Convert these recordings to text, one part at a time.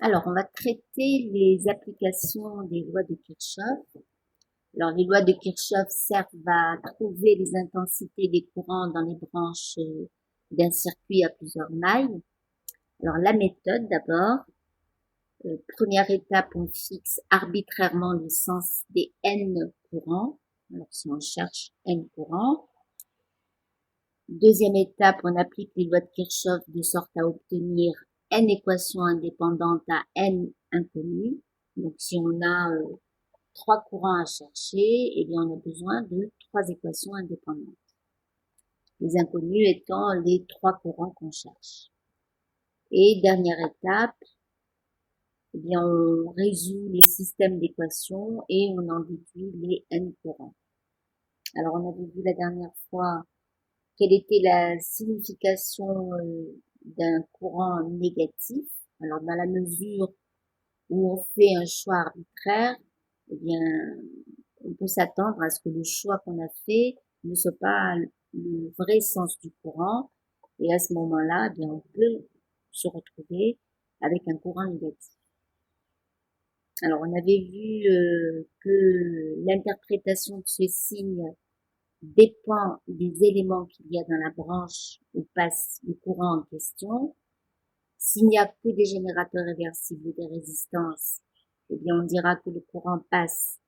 Alors, on va traiter les applications des lois de Kirchhoff. Alors, les lois de Kirchhoff servent à trouver les intensités des courants dans les branches d'un circuit à plusieurs mailles. Alors, la méthode d'abord. Première étape, on fixe arbitrairement le sens des n courants. Alors, si on cherche n courants. Deuxième étape, on applique les lois de Kirchhoff de sorte à obtenir n équations indépendantes à n inconnues. Donc, si on a trois courants à chercher, eh bien, on a besoin de trois équations indépendantes. Les inconnues étant les trois courants qu'on cherche. Et dernière étape, eh bien, on résout les systèmes d'équations et on en déduit les n courants. Alors, on avait vu la dernière fois quelle était la signification d'un courant négatif. Alors, dans la mesure où on fait un choix arbitraire, eh bien, on peut s'attendre à ce que le choix qu'on a fait ne soit pas le vrai sens du courant. Et à ce moment-là, eh bien, on peut se retrouver avec un courant négatif. Alors, on avait vu que l'interprétation de ce signe dépend des éléments qu'il y a dans la branche où passe le courant en question. S'il n'y a que des générateurs réversibles et des résistances, eh bien, on dira que le courant passe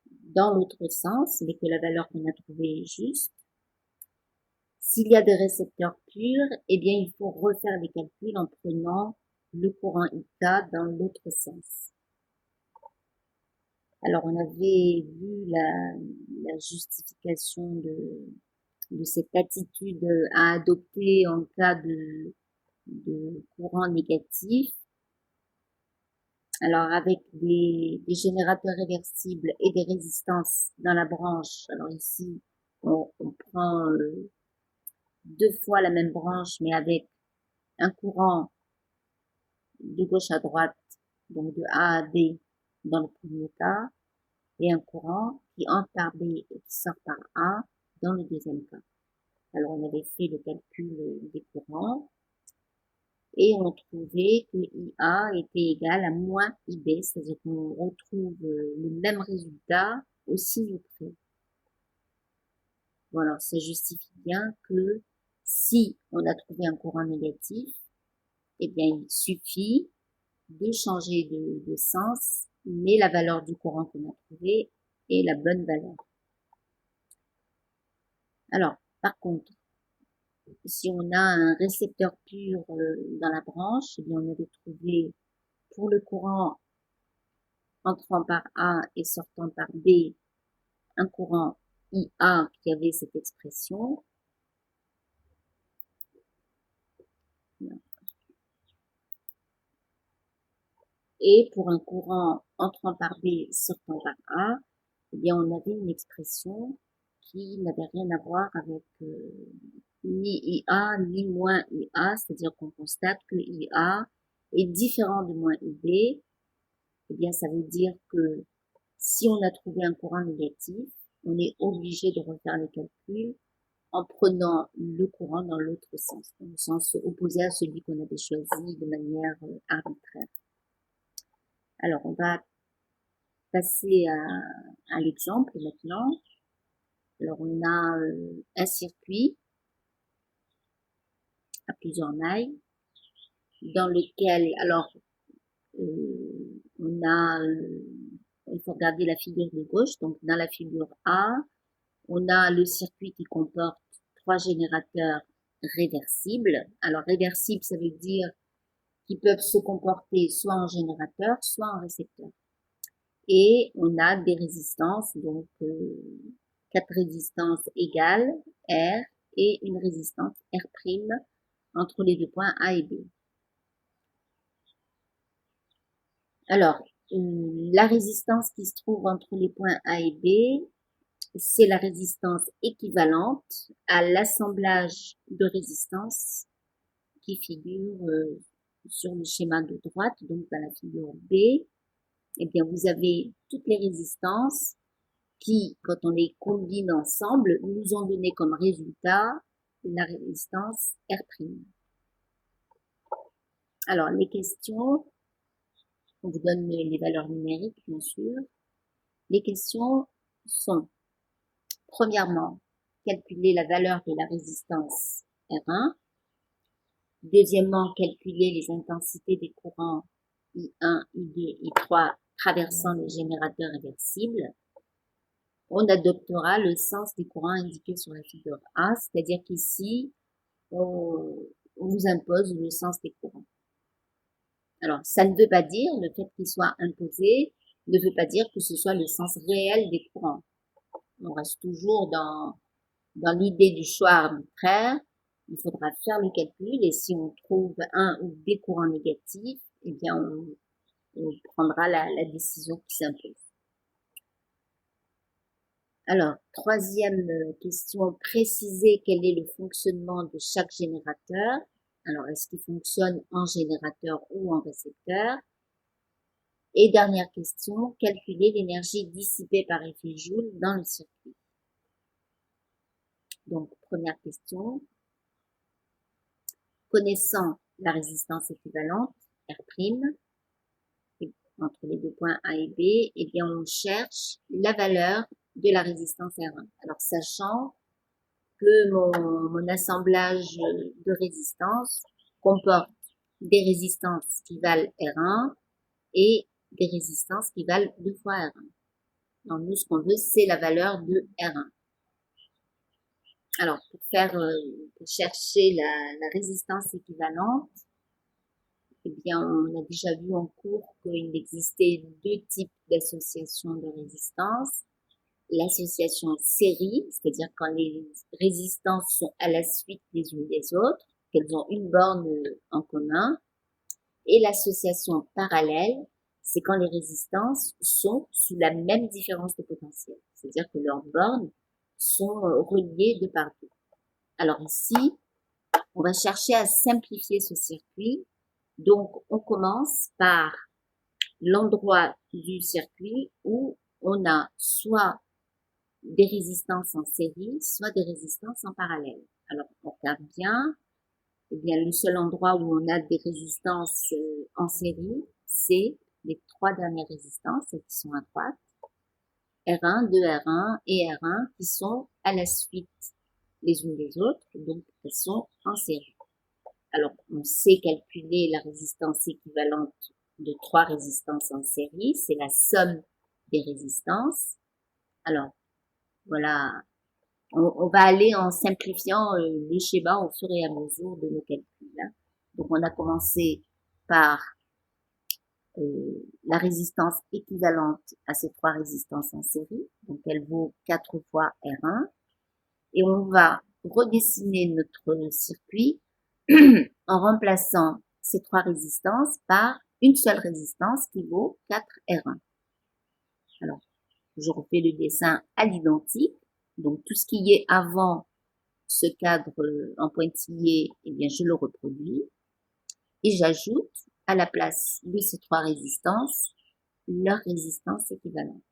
dans l'autre sens, mais que la valeur qu'on a trouvée est juste. S'il y a des récepteurs purs, eh bien, il faut refaire les calculs en prenant le courant IK dans l'autre sens. Alors, on avait vu la justification de cette attitude à adopter en cas de courant négatif. Alors, avec des générateurs réversibles et des résistances dans la branche. Alors ici, on prend deux fois la même branche, mais avec un courant de gauche à droite, donc de A à B dans le premier cas, et un courant qui entre par B et qui sort par A dans le deuxième cas. Alors, on avait fait le calcul des courants et on trouvait que IA était égal à moins IB, c'est-à-dire qu'on retrouve le même résultat au signe près. Bon, alors ça justifie bien que si on a trouvé un courant négatif, eh bien il suffit de changer de sens, mais la valeur du courant qu'on a trouvé est la bonne valeur. Alors, par contre, si on a un récepteur pur dans la branche, eh bien on avait trouvé pour le courant entrant par A et sortant par B un courant IA qui avait cette expression. Et pour un courant entrant par B sortant par A, eh bien on avait une expression qui n'avait rien à voir avec ni IA ni moins IA, c'est-à-dire qu'on constate que IA est différent de moins IB. Eh bien ça veut dire que si on a trouvé un courant négatif, on est obligé de refaire les calculs en prenant le courant dans l'autre sens, dans le sens opposé à celui qu'on avait choisi de manière arbitraire. Alors, on va passer à l'exemple maintenant. Alors, on a un circuit à plusieurs mailles dans lequel, alors, on a, il faut regarder la figure de gauche. Donc, dans la figure A, on a le circuit qui comporte trois générateurs réversibles. Alors, réversibles, ça veut dire qu'ils peuvent se comporter soit en générateur, soit en récepteur. Et on a des résistances, donc 4 résistances égales, R, et une résistance R' entre les deux points A et B. Alors, la résistance qui se trouve entre les points A et B, c'est la résistance équivalente à l'assemblage de résistances qui figure sur le schéma de droite, donc dans la figure B. Eh bien, vous avez toutes les résistances qui, quand on les combine ensemble, nous ont donné comme résultat la résistance R'. Alors, les questions, On vous donne les valeurs numériques, bien sûr. Les questions sont, premièrement, calculer la valeur de la résistance R1. Deuxièmement, calculer les intensités des courants I1, I2, I3 traversant les générateurs réversibles. On adoptera le sens des courants indiqués sur la figure A, c'est-à-dire qu'ici, on vous impose le sens des courants. Alors, ça ne veut pas dire, le fait qu'il soit imposé, ne veut pas dire que ce soit le sens réel des courants. On reste toujours dans l'idée du choix arbitraire. Il faudra faire le calcul et si on trouve un ou des courants négatifs, eh bien, on prendra la décision qui s'impose. Alors, troisième question, préciser quel est le fonctionnement de chaque générateur. Alors, est-ce qu'il fonctionne en générateur ou en récepteur? Et dernière question, calculer l'énergie dissipée par effet Joule dans le circuit. Donc, première question. Connaissant la résistance équivalente, R', entre les deux points A et B, eh bien, on cherche la valeur de la résistance R1. Alors, sachant que mon assemblage de résistances comporte des résistances qui valent R1 et des résistances qui valent 2 fois R1. Donc, nous, ce qu'on veut, c'est la valeur de R1. Alors, pour chercher la résistance équivalente, eh bien, on a déjà vu en cours qu'il existait deux types d'associations de résistance. L'association série, c'est-à-dire quand les résistances sont à la suite les unes des autres, qu'elles ont une borne en commun. Et l'association parallèle, c'est quand les résistances sont sous la même différence de potentiel. C'est-à-dire que leurs bornes sont reliées de par deux. Alors ici, on va chercher à simplifier ce circuit. Donc, on commence par l'endroit du circuit où on a soit des résistances en série, soit des résistances en parallèle. Alors, on regarde bien. Eh bien, le seul endroit où on a des résistances en série, c'est les trois dernières résistances, celles qui sont à droite, R1, 2R1 et R1, qui sont à la suite les unes des autres, donc elles sont en série. Alors, on sait calculer la résistance équivalente de trois résistances en série, c'est la somme des résistances. Alors, voilà, on va aller en simplifiant le schéma au fur et à mesure de nos calculs. Hein. Donc, on a commencé par la résistance équivalente à ces trois résistances en série, donc elle vaut 4 fois R1, et on va redessiner notre circuit en remplaçant ces trois résistances par une seule résistance qui vaut 4R1. Alors, je refais le dessin à l'identique. Donc, tout ce qui est avant ce cadre en pointillé, eh bien, je le reproduis. Et j'ajoute à la place de ces trois résistances leur résistance équivalente.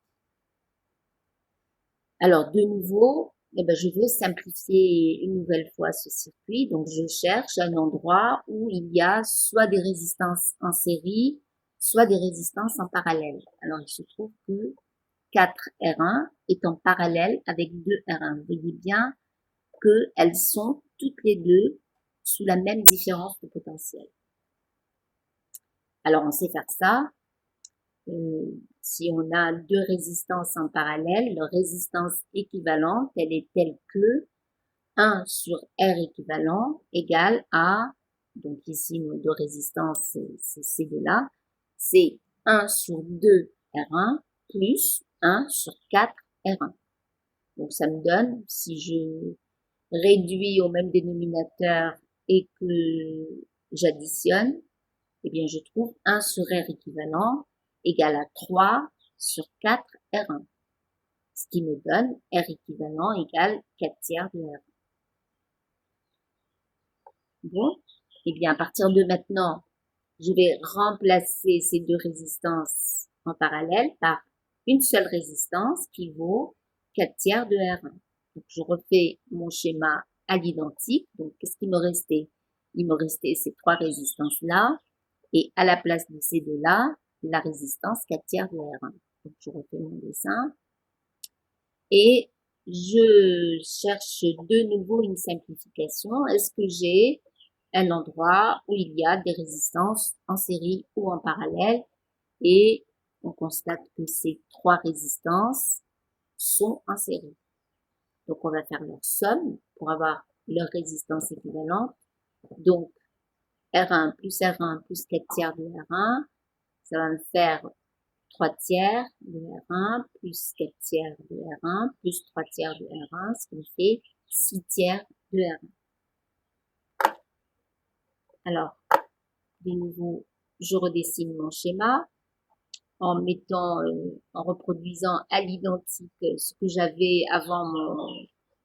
Alors, de nouveau, eh ben, je veux simplifier une nouvelle fois ce circuit. Donc, je cherche un endroit où il y a soit des résistances en série, soit des résistances en parallèle. Alors, il se trouve que 4R1 est en parallèle avec 2R1. Vous voyez bien qu'elles sont toutes les deux sous la même différence de potentiel. Alors, on sait faire ça. Si on a deux résistances en parallèle, leur résistance équivalente, elle est telle que 1 sur R équivalent égale à, donc ici nos deux résistances, c'est ces deux-là, c'est 1 sur 2 R1 plus 1 sur 4 R1. Donc ça me donne, si je réduis au même dénominateur et que j'additionne, eh bien je trouve 1 sur R équivalent égale à 3 sur 4 R1. Ce qui me donne R équivalent égale 4 tiers de R1. Bon, et bien à partir de maintenant, je vais remplacer ces deux résistances en parallèle par une seule résistance qui vaut 4 tiers de R1. Donc je refais mon schéma à l'identique. Donc qu'est-ce qui me restait? Il me restait ces trois résistances-là. Et à la place de ces deux-là, la résistance 4 tiers de R1. Donc, je refais mon dessin. Et je cherche de nouveau une simplification. Est-ce que j'ai un endroit où il y a des résistances en série ou en parallèle? Et on constate que ces trois résistances sont en série. Donc, on va faire leur somme pour avoir leur résistance équivalente. Donc, R1 plus 4 tiers de R1, ça va me faire 3 tiers de R1 plus 4 tiers de R1 plus 3 tiers de R1, ce qui me fait 6 tiers de R1. Alors, de nouveau, je redessine mon schéma en en reproduisant à l'identique ce que j'avais avant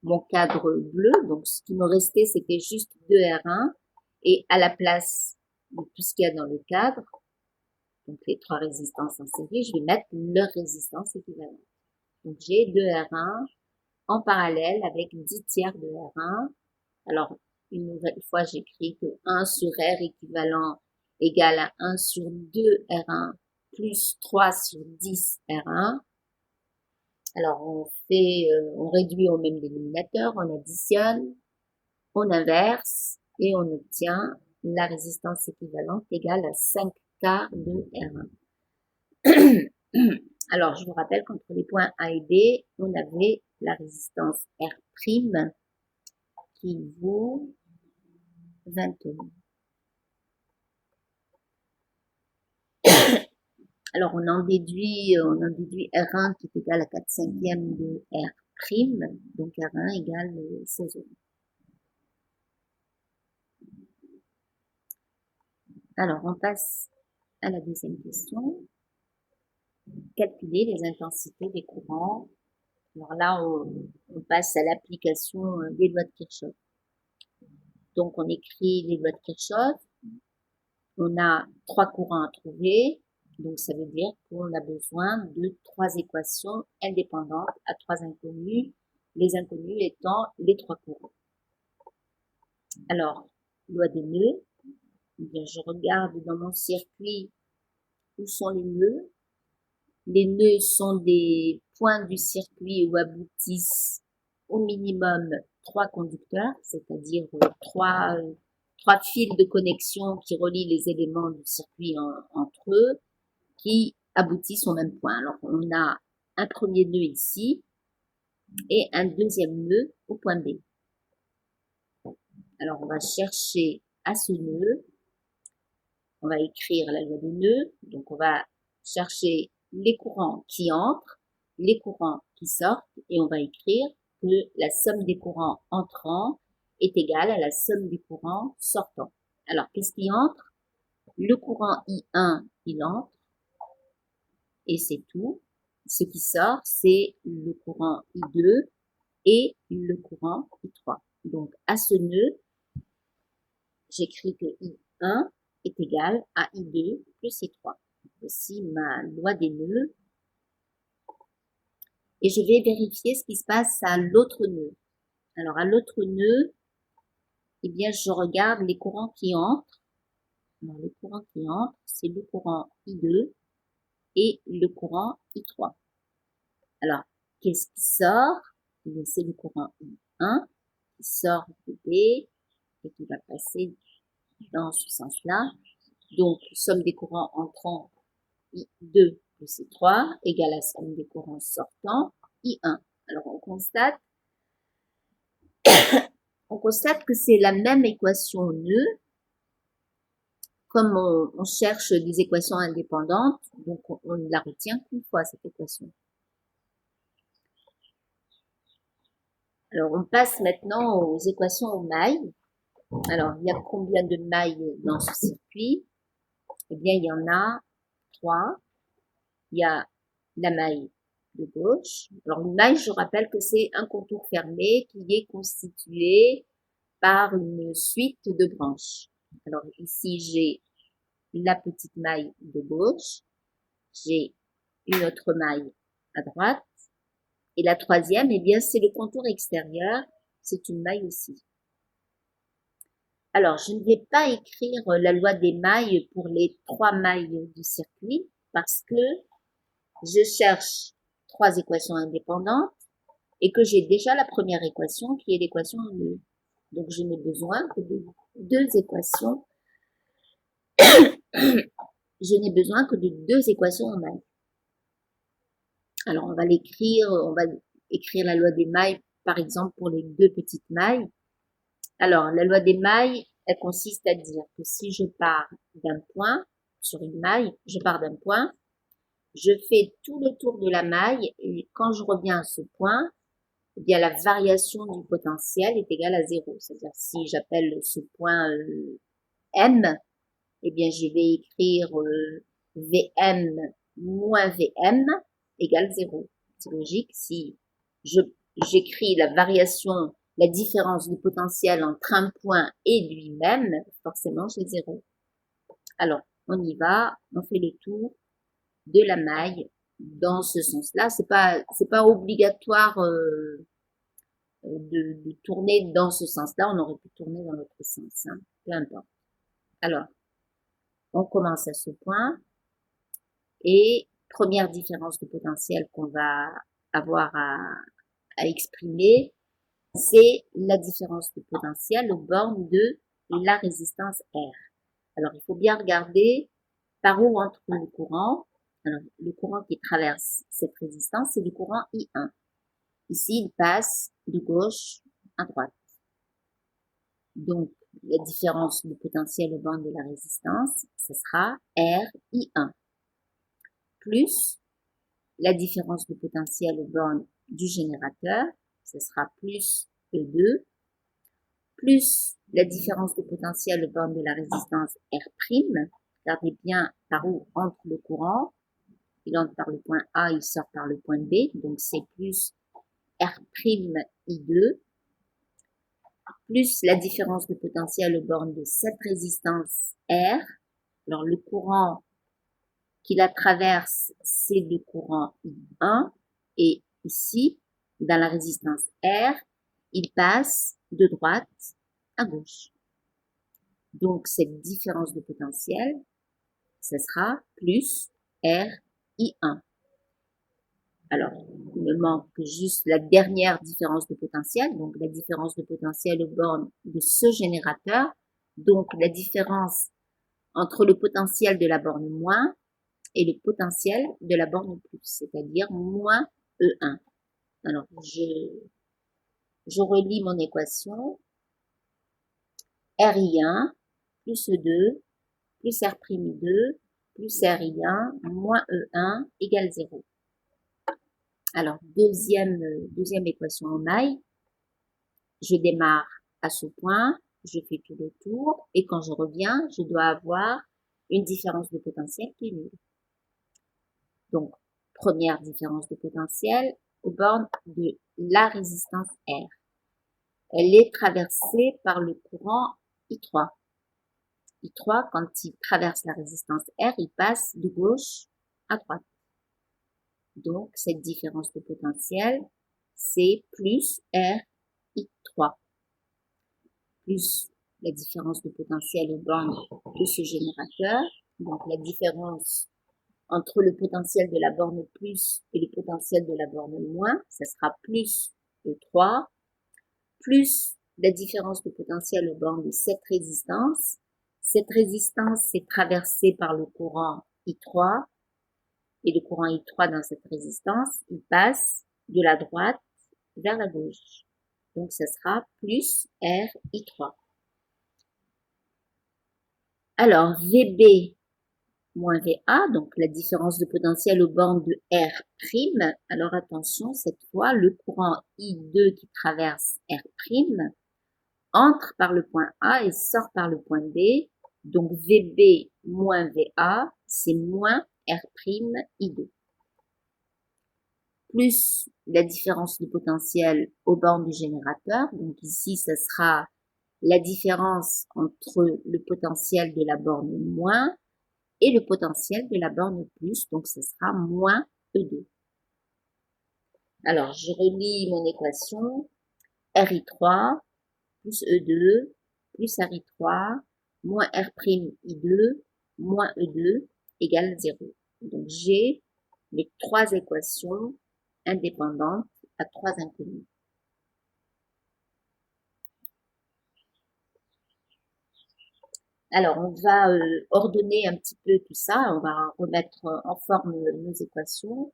mon cadre bleu. Donc, ce qui me restait, c'était juste 2 R1 et à la place de tout ce qu'il y a dans le cadre, donc les trois résistances en série, je vais mettre leur résistance équivalente. Donc, j'ai 2 R1 en parallèle avec 10 tiers de R1. Alors, une nouvelle fois, j'écris que 1 sur R équivalent égale à 1 sur 2 R1 plus 3 sur 10 R1. Alors, on réduit au même dénominateur, on additionne, on inverse et on obtient la résistance équivalente égale à 5 quarts de R1. Alors, je vous rappelle qu'entre les points A et B, on avait la résistance R' qui vaut 21. Alors, on en déduit R1 qui est égal à 4 cinquièmes de R', donc R1 égale 16 ohms. Alors, on passe à la deuxième question. Calculer les intensités des courants. Alors là, on passe à l'application des lois de Kirchhoff. Donc, on écrit les lois de Kirchhoff. On a 3 courants à trouver. Donc, ça veut dire qu'on a besoin de 3 équations indépendantes à 3 inconnus, les inconnus étant les 3 courants. Alors, loi des nœuds. Eh bien, je regarde dans mon circuit où sont les nœuds. Les nœuds sont des points du circuit où aboutissent au minimum 3 conducteurs, c'est-à-dire 3 fils de connexion qui relient les éléments du circuit entre eux, qui aboutissent au même point. Alors, on a un premier nœud ici et un deuxième nœud au point B. Alors, on va chercher à ce nœud. On va écrire la loi des nœuds. Donc, on va chercher les courants qui entrent, les courants qui sortent, et on va écrire que la somme des courants entrants est égale à la somme des courants sortants. Alors, qu'est-ce qui entre? Le courant I1, il entre, et c'est tout. Ce qui sort, c'est le courant I2 et le courant I3. Donc, à ce nœud, j'écris que I1 est égal à I2 plus I3. Voici ma loi des nœuds. Et je vais vérifier ce qui se passe à l'autre nœud. Alors, à l'autre nœud, eh bien, je regarde les courants qui entrent. Alors, les courants qui entrent, c'est le courant I2 et le courant I3. Alors, qu'est-ce qui sort? C'est le courant I1 qui sort de B et qui va passer dans ce sens-là. Donc, somme des courants entrants I2 plus I3 égale à la somme des courants sortants I1. Alors, on constate que c'est la même équation nœud. Comme on cherche des équations indépendantes, donc on ne la retient qu'une fois, cette équation. Alors, on passe maintenant aux équations aux mailles. Alors, il y a combien de mailles dans ce circuit? Eh bien, il y en a 3. Il y a la maille de gauche. Alors, une maille, je rappelle que c'est un contour fermé qui est constitué par une suite de branches. Alors, ici, j'ai la petite maille de gauche. J'ai une autre maille à droite. Et la troisième, eh bien, c'est le contour extérieur. C'est une maille aussi. Alors, je ne vais pas écrire la loi des mailles pour les 3 mailles du circuit parce que je cherche trois équations indépendantes et que j'ai déjà la première équation qui est l'équation en E. Donc, je n'ai besoin que de deux équations. Je n'ai besoin que de deux équations en mailles. Alors, on va écrire la loi des mailles, par exemple, pour les deux petites mailles. Alors, la loi des mailles, elle consiste à dire que si je pars d'un point sur une maille, je pars d'un point, je fais tout le tour de la maille et quand je reviens à ce point, eh bien, la variation du potentiel est égale à 0. C'est-à-dire, si j'appelle ce point M, eh bien, je vais écrire VM moins VM égale 0. C'est logique. Si j'écris la variation, la différence du potentiel entre un point et lui-même, forcément, j'ai 0. Alors, on y va, on fait le tour de la maille dans ce sens-là. C'est pas obligatoire de tourner dans ce sens-là. On aurait pu tourner dans l'autre sens, hein, peu importe. Alors, on commence à ce point et première différence de potentiel qu'on va avoir à exprimer, c'est la différence de potentiel aux bornes de la résistance R. Alors, il faut bien regarder par où entre le courant. Alors, le courant qui traverse cette résistance, c'est le courant I1. Ici, il passe de gauche à droite. Donc, la différence de potentiel aux bornes de la résistance, ce sera RI1 plus la différence de potentiel aux bornes du générateur, ce sera plus E2, plus la différence de potentiel aux bornes de la résistance R'. Regardez bien par où entre le courant. Il entre par le point A, il sort par le point B, donc c'est plus R'(I2), plus la différence de potentiel aux bornes de cette résistance R. Alors, le courant qui la traverse, c'est le courant I1. Et ici, dans la résistance R, il passe de droite à gauche. Donc, cette différence de potentiel, ce sera plus RI1. Alors, il me manque juste la dernière différence de potentiel, donc la différence de potentiel aux bornes de ce générateur, donc la différence entre le potentiel de la borne moins et le potentiel de la borne plus, c'est-à-dire moins E1. Alors, je relis mon équation. RI1 plus E2 plus R'(I2 plus RI1 moins E1 égale 0. Alors, deuxième équation en maille, je démarre à ce point, je fais tout le tour, et quand je reviens, je dois avoir une différence de potentiel qui est nulle. Donc, première différence de potentiel aux bornes de la résistance R. Elle est traversée par le courant I3. I3, quand il traverse la résistance R, il passe de gauche à droite. Donc, cette différence de potentiel, c'est plus RI3, plus la différence de potentiel aux bornes de ce générateur. Donc, la différence entre le potentiel de la borne plus et le potentiel de la borne moins, ça sera plus E3, plus la différence de potentiel aux bornes de cette résistance. Cette résistance est traversée par le courant I3, et le courant I3 dans cette résistance, il passe de la droite vers la gauche. Donc, ça sera plus RI3. Alors, VB moins VA, donc la différence de potentiel aux bornes de R'. Alors, attention, cette fois, le courant I2 qui traverse R' entre par le point A et sort par le point B. Donc, VB moins VA, c'est moins R'(I2). Plus la différence de potentiel aux bornes du générateur. Donc ici, ce sera la différence entre le potentiel de la borne moins et le potentiel de la borne plus. Donc ce sera moins E2. Alors, je relis mon équation. RI3 plus E2 plus RI3 moins R'(I2 moins E2 égale 0. Donc, j'ai mes trois équations indépendantes à trois inconnus. Alors, on va ordonner un petit peu tout ça. On va remettre en forme nos équations.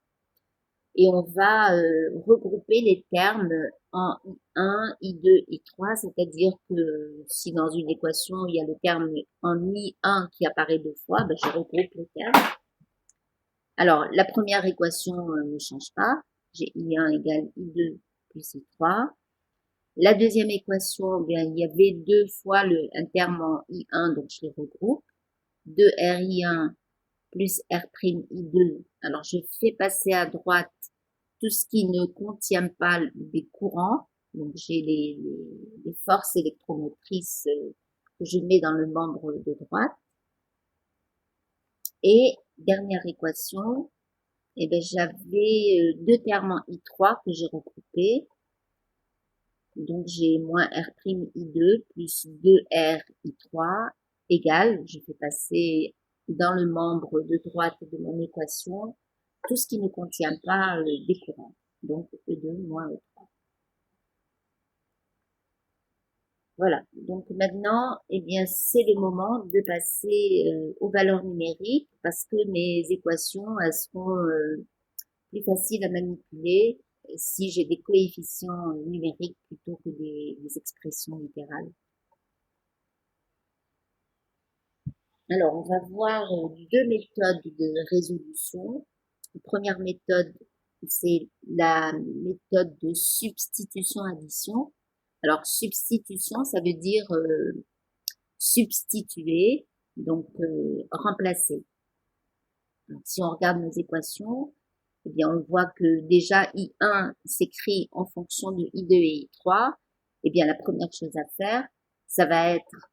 Et on va regrouper les termes en I1, I2, I3, c'est-à-dire que si dans une équation, il y a le terme en I1 qui apparaît deux fois, ben, je regroupe les termes. Alors, la première équation ne change pas. J'ai I1 égale I2 plus I3. La deuxième équation, bien, il y avait deux fois un terme en I1, donc je les regroupe. 2RI1 plus R'I2. Alors, je fais passer à droite tout ce qui ne contient pas des courants. Donc, j'ai les forces électromotrices que je mets dans le membre de droite. Et dernière équation, eh ben, j'avais deux termes en I3 que j'ai regroupés. Donc, j'ai moins R'I2 plus 2RI3 égale, je fais passer dans le membre de droite de mon équation tout ce qui ne contient pas des courants. Donc, E2 moins E3. Voilà. Donc maintenant, eh bien, c'est le moment de passer aux valeurs numériques parce que mes équations, elles seront plus faciles à manipuler si j'ai des coefficients numériques plutôt que des expressions littérales. Alors, on va voir deux méthodes de résolution. La première méthode, c'est la méthode de substitution-addition. Alors, substitution, ça veut dire substituer, donc remplacer. Donc, si on regarde nos équations, eh bien, on voit que déjà I1 s'écrit en fonction de I2 et I3. Eh bien, la première chose à faire, ça va être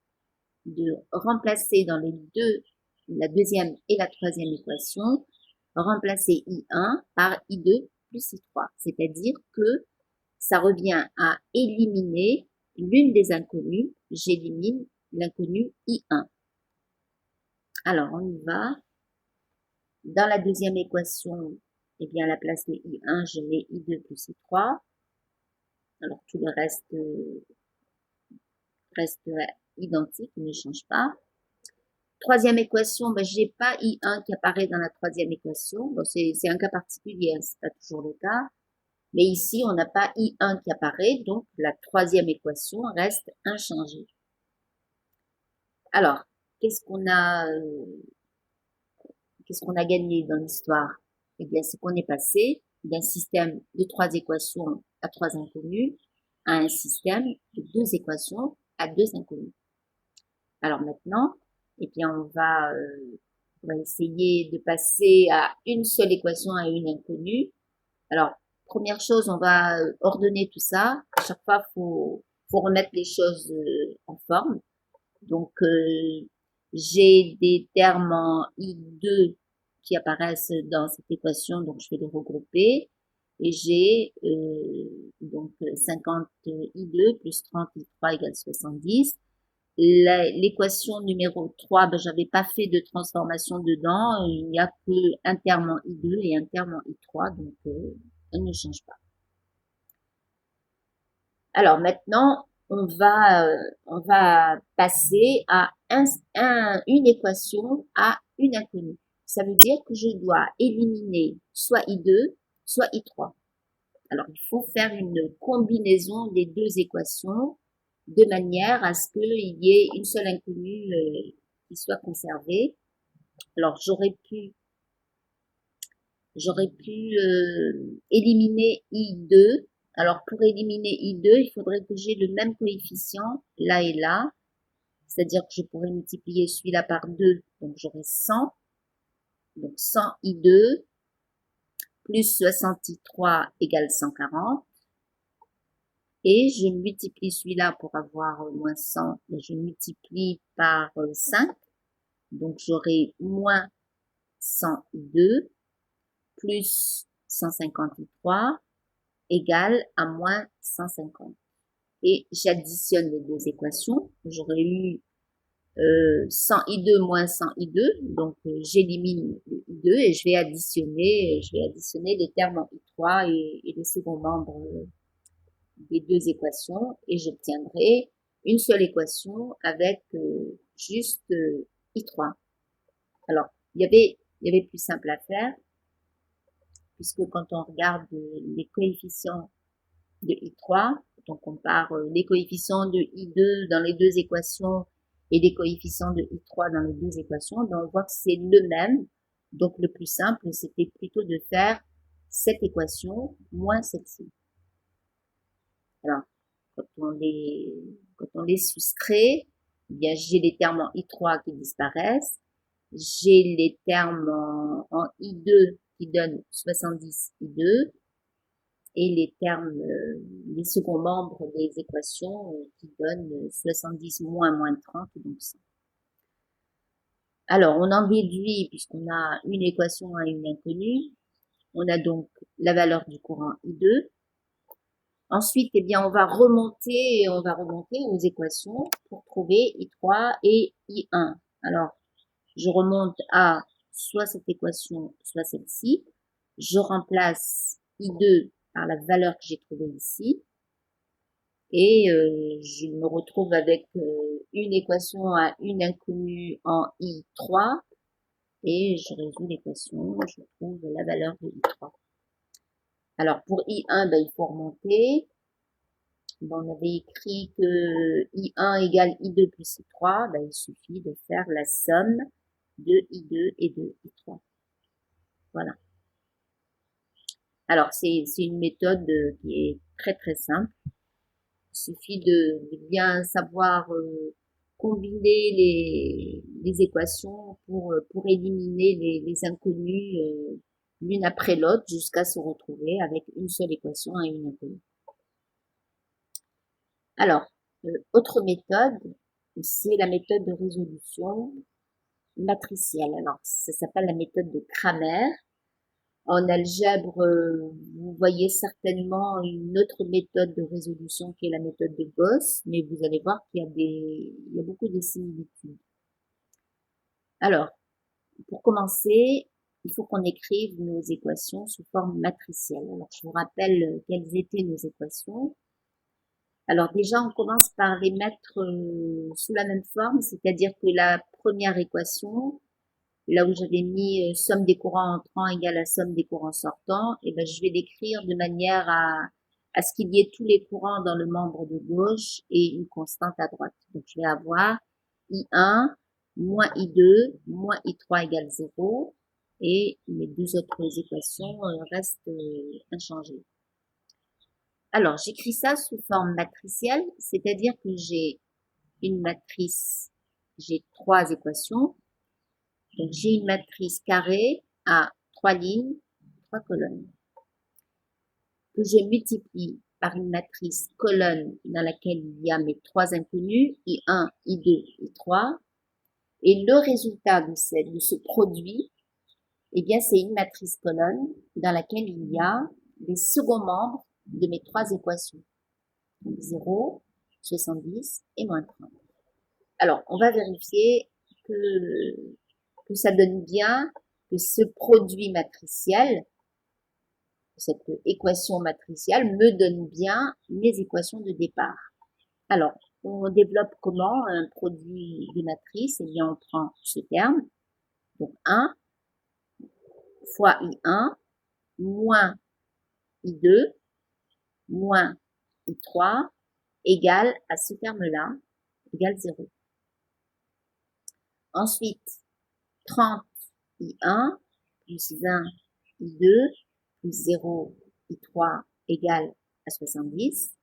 de remplacer dans les deux, la deuxième et la troisième équation, remplacer I1 par I2 plus I3. C'est-à-dire que ça revient à éliminer l'une des inconnues. J'élimine l'inconnu I1. Alors, on y va. Dans la deuxième équation, eh bien, à la place de I1, je mets I2 plus I3. Alors, tout le reste identique, il ne change pas. Troisième équation, ben, j'ai pas I1 qui apparaît dans la troisième équation. Bon, c'est un cas particulier, hein, c'est pas toujours le cas. Mais ici, on n'a pas I1 qui apparaît, donc la troisième équation reste inchangée. Alors, qu'est-ce qu'on a gagné dans l'histoire? Eh bien, c'est qu'on est passé d'un système de trois équations à trois inconnues à un système de deux équations à deux inconnues. Alors maintenant, eh bien, on va essayer de passer à une seule équation à une inconnue. Alors, première chose, on va ordonner tout ça. À chaque fois, faut remettre les choses en forme. Donc, j'ai des termes en I2 qui apparaissent dans cette équation, donc je vais les regrouper. Et j'ai donc 50 I2 plus 30 I3 égale 70. L'équation numéro 3, ben, j'avais pas fait de transformation dedans. Il n'y a que un terme en I2 et un terme en I3, donc elle ne change pas. Alors maintenant, on va passer à une équation à une inconnue. Ça veut dire que je dois éliminer soit I2, soit I3. Alors, il faut faire une combinaison des deux équations de manière à ce qu'il y ait une seule inconnue qui soit conservée. Alors, j'aurais pu éliminer I2. Alors, pour éliminer I2, il faudrait que j'ai le même coefficient là et là. C'est-à-dire que je pourrais multiplier celui-là par 2. Donc, j'aurai 100. Donc, 100 I2 plus 63 égale 140. Et je multiplie celui-là pour avoir moins 100. Et je multiplie par 5. Donc, j'aurai moins 100 I2 plus 153 égale à moins 150. Et j'additionne les deux équations. J'aurais eu 100 I2 moins 100 I2, donc j'élimine le I2 et je vais additionner les termes en I3 et les seconds membres des deux équations et j'obtiendrai une seule équation avec juste I3. Alors, il y avait plus simple à faire, puisque quand on regarde les coefficients de I3, quand on compare les coefficients de I2 dans les deux équations et les coefficients de I3 dans les deux équations, ben on voit que c'est le même. Donc le plus simple, c'était plutôt de faire cette équation moins celle-ci. Alors, quand on les soustrait, eh bien j'ai les termes en I3 qui disparaissent, j'ai les termes en I2 qui donnent 70 I2, et les termes, les seconds membres des équations qui donnent 70 moins 30, donc 100. Alors, on en déduit, puisqu'on a une équation à une inconnue, on a donc la valeur du courant I2. Ensuite, eh bien, on va remonter aux équations pour trouver I3 et I1. Alors, je remonte à soit cette équation, soit celle-ci. Je remplace I2 par la valeur que j'ai trouvée ici. Et je me retrouve avec une équation à une inconnue en I3 et je résous l'équation, je trouve la valeur de I3. Alors pour I1, ben, il faut remonter. Ben, on avait écrit que I1 égale I2 plus I3, ben, il suffit de faire la somme de I2 et de I3. Voilà. Alors c'est une méthode qui est très très simple. Il suffit de bien savoir combiner les équations pour éliminer les inconnues l'une après l'autre jusqu'à se retrouver avec une seule équation et une inconnue. Alors, autre méthode, c'est la méthode de résolution matricielle. Alors, ça s'appelle la méthode de Cramer. En algèbre, vous voyez certainement une autre méthode de résolution qui est la méthode de Gauss, mais vous allez voir qu'il y a beaucoup de similitudes. Alors, pour commencer, il faut qu'on écrive nos équations sous forme matricielle. Alors, je vous rappelle quelles étaient nos équations. Alors déjà, on commence par les mettre sous la même forme, c'est-à-dire que la première équation, là où j'avais mis somme des courants entrants égale à somme des courants sortants, et ben je vais l'écrire de manière à ce qu'il y ait tous les courants dans le membre de gauche et une constante à droite. Donc je vais avoir I1 moins I2 moins I3 égale 0 et mes deux autres équations restent inchangées. Alors j'écris ça sous forme matricielle, c'est-à-dire que j'ai une matrice, j'ai trois équations. Donc, j'ai une matrice carrée à 3 lignes, 3 colonnes, que je multiplie par une matrice colonne dans laquelle il y a mes trois inconnus, I1, I2, I3. Et le résultat de ce produit, eh bien, c'est une matrice colonne dans laquelle il y a les seconds membres de mes trois équations. Donc, 0, 70 et moins 30. Alors, on va vérifier que ça donne bien, que ce produit matriciel, cette équation matricielle me donne bien mes équations de départ. Alors, on développe comment un produit de matrice? Eh bien, on prend ce terme, donc 1 fois I1 moins I2 moins I3 égale à ce terme-là, égale 0. Ensuite, 30 I1 plus 20 I2 plus 0 I3 égale à 70.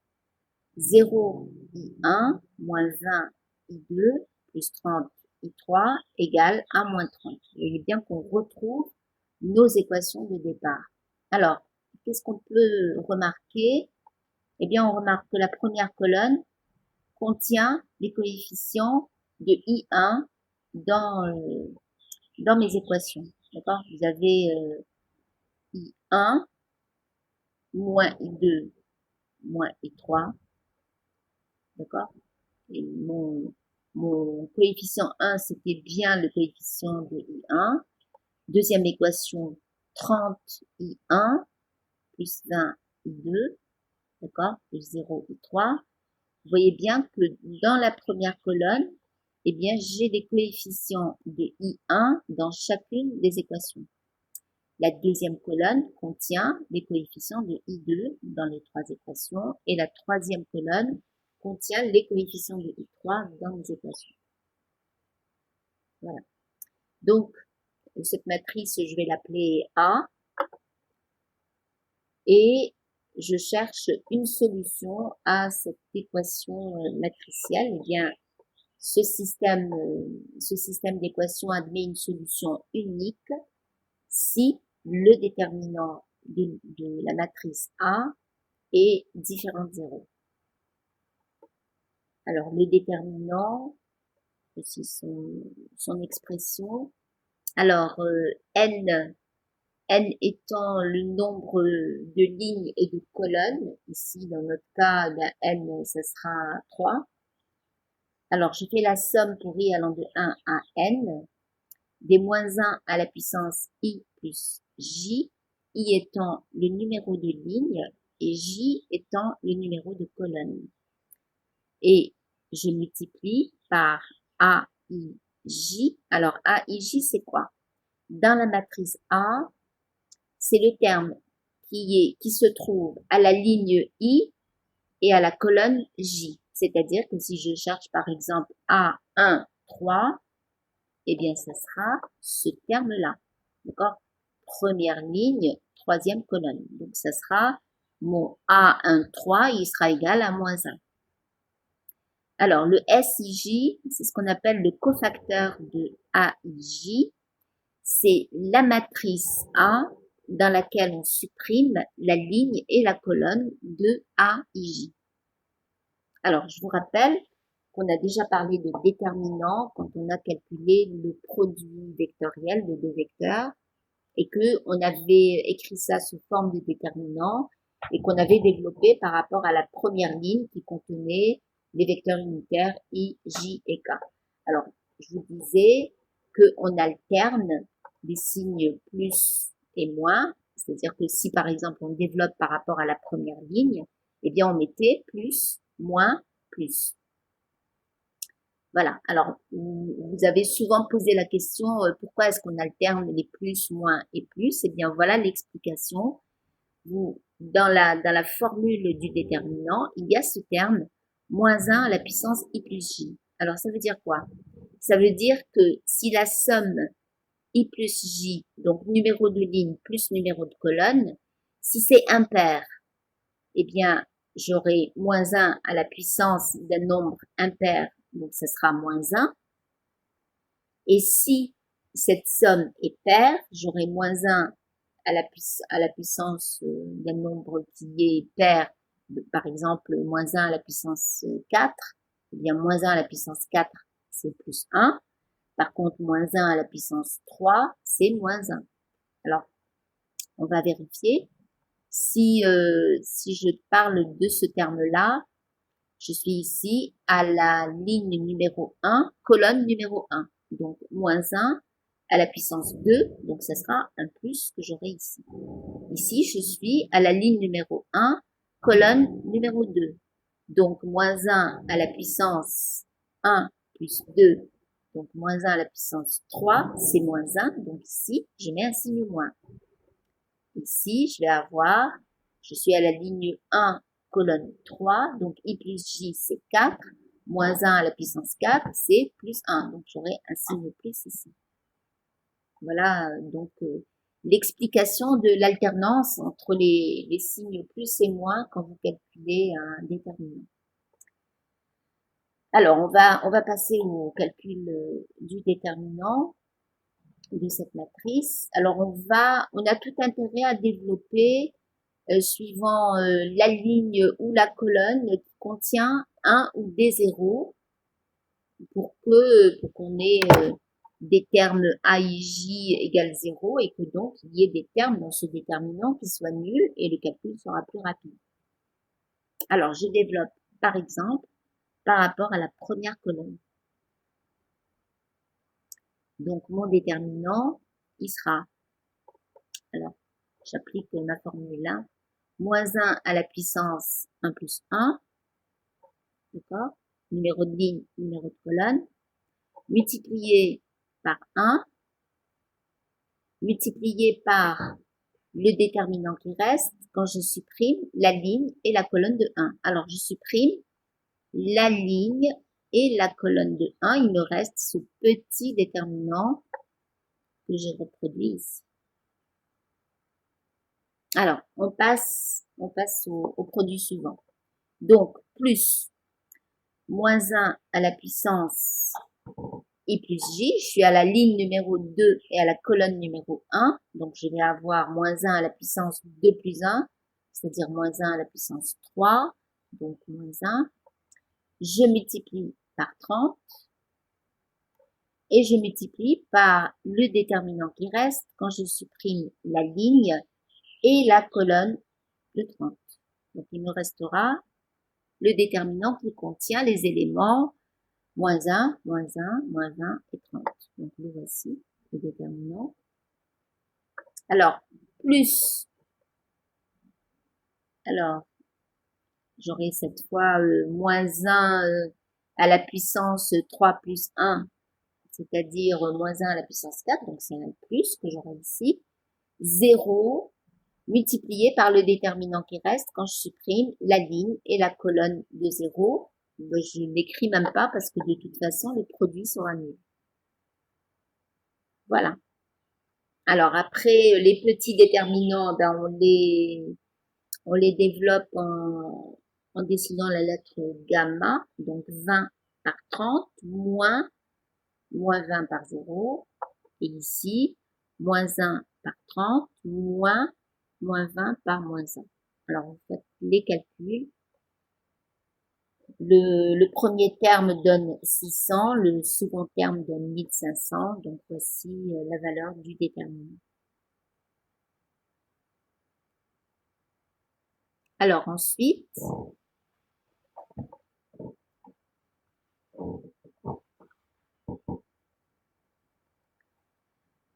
0 I1 moins 20 I2 plus 30 I3 égale à moins 30. Vous voyez bien qu'on retrouve nos équations de départ. Alors, qu'est-ce qu'on peut remarquer? Eh bien, on remarque que la première colonne contient les coefficients de I1 dans mes équations. D'accord? Vous avez I1 moins I2 moins I3. D'accord? Et mon mon coefficient 1, c'était bien le coefficient de I1. Deuxième équation, 30 I1 plus 20 I2, d'accord, plus 0 I3. Vous voyez bien que dans la première colonne, eh bien, j'ai des coefficients de I1 dans chacune des équations. La deuxième colonne contient les coefficients de I2 dans les trois équations et la troisième colonne contient les coefficients de I3 dans les équations. Voilà. Donc, cette matrice, je vais l'appeler A et je cherche une solution à cette équation matricielle. Eh bien, ce système d'équations admet une solution unique si le déterminant de la matrice A est différent de 0. Alors, le déterminant, c'est son expression. Alors, n étant le nombre de lignes et de colonnes, ici dans notre cas, n, ça sera 3. Alors, je fais la somme pour i allant de 1 à n, des moins 1 à la puissance i plus j, i étant le numéro de ligne et j étant le numéro de colonne. Et je multiplie par a, i, j. Alors, a, i, j, c'est quoi? Dans la matrice A, c'est le terme qui se trouve à la ligne I et à la colonne J. C'est-à-dire que si je cherche par exemple A1, 3, eh bien, ça sera ce terme-là. D'accord? Première ligne, troisième colonne. Donc, ça sera mon A1, 3, il sera égal à moins 1. Alors, le SIJ, c'est ce qu'on appelle le cofacteur de AIJ. C'est la matrice A dans laquelle on supprime la ligne et la colonne de AIJ. Alors, je vous rappelle qu'on a déjà parlé de déterminant quand on a calculé le produit vectoriel de deux vecteurs et que on avait écrit ça sous forme de déterminant et qu'on avait développé par rapport à la première ligne qui contenait les vecteurs unitaires I, J et K. Alors, je vous disais qu'on alterne les signes plus et moins, c'est-à-dire que si par exemple on développe par rapport à la première ligne, eh bien on mettait plus, moins, plus. Voilà. Alors, vous avez souvent posé la question, pourquoi est-ce qu'on alterne les plus, moins et plus? Eh bien, voilà l'explication. Dans la formule du déterminant, il y a ce terme, moins 1 à la puissance i plus j. Alors, ça veut dire quoi? Ça veut dire que si la somme i plus j, donc numéro de ligne plus numéro de colonne, si c'est impair, eh bien, j'aurai moins 1 à la puissance d'un nombre impair, donc ce sera moins 1. Et si cette somme est paire, j'aurai moins 1 à la puissance d'un nombre qui est pair, par exemple moins 1 à la puissance 4, eh bien moins 1 à la puissance 4, c'est plus 1. Par contre, moins 1 à la puissance 3, c'est moins 1. Alors, on va vérifier. Si je parle de ce terme-là, je suis ici à la ligne numéro 1, colonne numéro 1. Donc, moins 1 à la puissance 2, donc ça sera un plus que j'aurai ici. Ici, je suis à la ligne numéro 1, colonne numéro 2. Donc, moins 1 à la puissance 1 plus 2, donc moins 1 à la puissance 3, c'est moins 1. Donc ici, je mets un signe moins. Ici, je vais avoir, je suis à la ligne 1, colonne 3, donc i plus j, c'est 4, moins 1 à la puissance 4, c'est plus 1. Donc, j'aurai un signe plus ici. Voilà, donc, l'explication de l'alternance entre les signes plus et moins quand vous calculez un déterminant. Alors, on va passer au calcul du déterminant de cette matrice. Alors, on a tout intérêt à développer suivant la ligne ou la colonne qui contient un ou des zéros pour qu'on ait des termes A, I, J égale 0 et que donc il y ait des termes dans ce déterminant qui soient nuls et le calcul sera plus rapide. Alors, je développe par exemple par rapport à la première colonne. Donc, mon déterminant, il sera, alors, j'applique ma formule là, moins 1 à la puissance 1 plus 1, d'accord? Numéro de ligne, numéro de colonne, multiplié par 1, multiplié par le déterminant qui reste quand je supprime la ligne et la colonne de 1. Alors, je supprime la ligne et la colonne de 1. Il me reste ce petit déterminant que j'ai reproduit ici. Alors, on passe au produit suivant. Donc, plus moins 1 à la puissance i plus j. Je suis à la ligne numéro 2 et à la colonne numéro 1. Donc, je vais avoir moins 1 à la puissance 2 plus 1, c'est-à-dire moins 1 à la puissance 3. Donc, moins 1. Je multiplie par 30. Et je multiplie par le déterminant qui reste quand je supprime la ligne et la colonne de 30. Donc, il me restera le déterminant qui contient les éléments moins 1, moins 1, moins 1 et 30. Donc, le voici, le déterminant. Alors, plus, alors, j'aurai cette fois moins 1 à la puissance 3 plus 1, c'est-à-dire moins 1 à la puissance 4, donc c'est un plus que j'aurai ici. 0 multiplié par le déterminant qui reste quand je supprime la ligne et la colonne de 0. Je ne l'écris même pas parce que de toute façon, le produit sera nul. Voilà. Alors après, les petits déterminants, ben, on les développe en dessinant la lettre gamma. Donc 20 par 30 moins 20 par 0. Et ici, moins 1 par 30 moins 20 par moins 1. Alors, vous faites les calculs. Le premier terme donne 600, le second terme donne 1500. Donc, voici la valeur du déterminant. Alors, ensuite,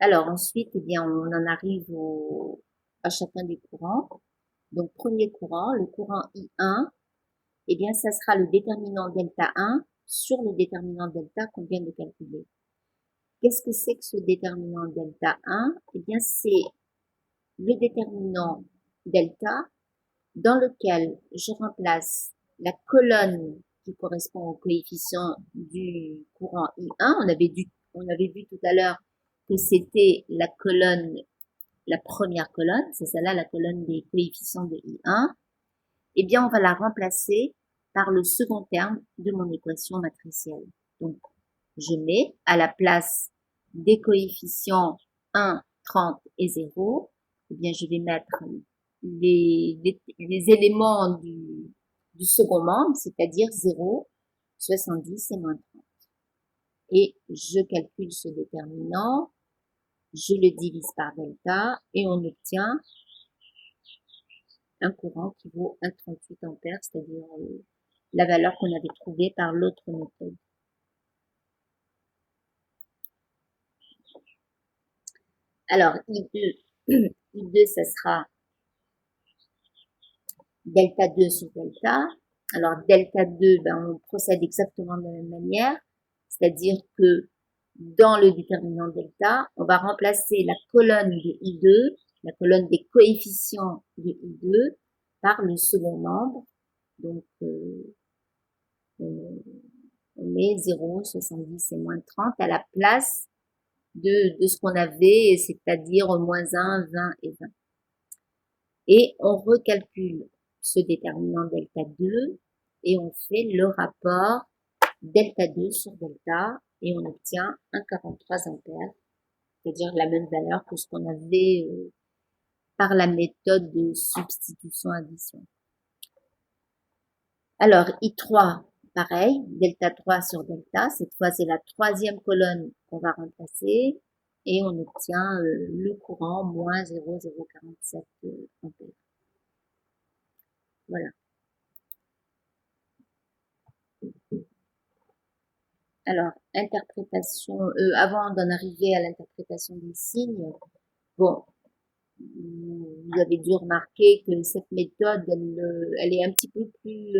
eh bien, on en arrive à chacun des courants. Donc, premier courant, le courant I1, eh bien, ça sera le déterminant delta 1 sur le déterminant delta qu'on vient de calculer. Qu'est-ce que c'est que ce déterminant delta 1? Eh bien, c'est le déterminant delta dans lequel je remplace la colonne qui correspond au coefficient du courant I1. On avait vu tout à l'heure que c'était la colonne, la première colonne, c'est celle-là, la colonne des coefficients de I1. Eh bien, on va la remplacer par le second terme de mon équation matricielle. Donc, je mets à la place des coefficients 1, 30 et 0, eh bien, je vais mettre les éléments du second membre, c'est-à-dire 0, 70 et moins 30. Et je calcule ce déterminant, je le divise par delta et on obtient un courant qui vaut 1,38 ampères, c'est-à-dire la valeur qu'on avait trouvée par l'autre méthode. Alors, I2, ça sera delta 2 sur delta. Alors, delta 2, ben, on procède exactement de la même manière, c'est-à-dire que dans le déterminant delta, on va remplacer la colonne de I2, la colonne des coefficients de I2, par le second membre. Donc, on met 0, 70 et moins 30 à la place de ce qu'on avait, c'est-à-dire moins 1, 20 et 20. Et on recalcule ce déterminant delta 2 et on fait le rapport delta 2 sur delta et on obtient 1,43 ampères, c'est-à-dire la même valeur que ce qu'on avait par la méthode de substitution-addition. Alors, I3, pareil, delta 3 sur delta, cette fois c'est la troisième colonne qu'on va remplacer et on obtient le courant moins 0,047 ampères. Voilà. Alors, interprétation, avant d'en arriver à l'interprétation des signes, bon, vous avez dû remarquer que cette méthode, elle est un petit peu plus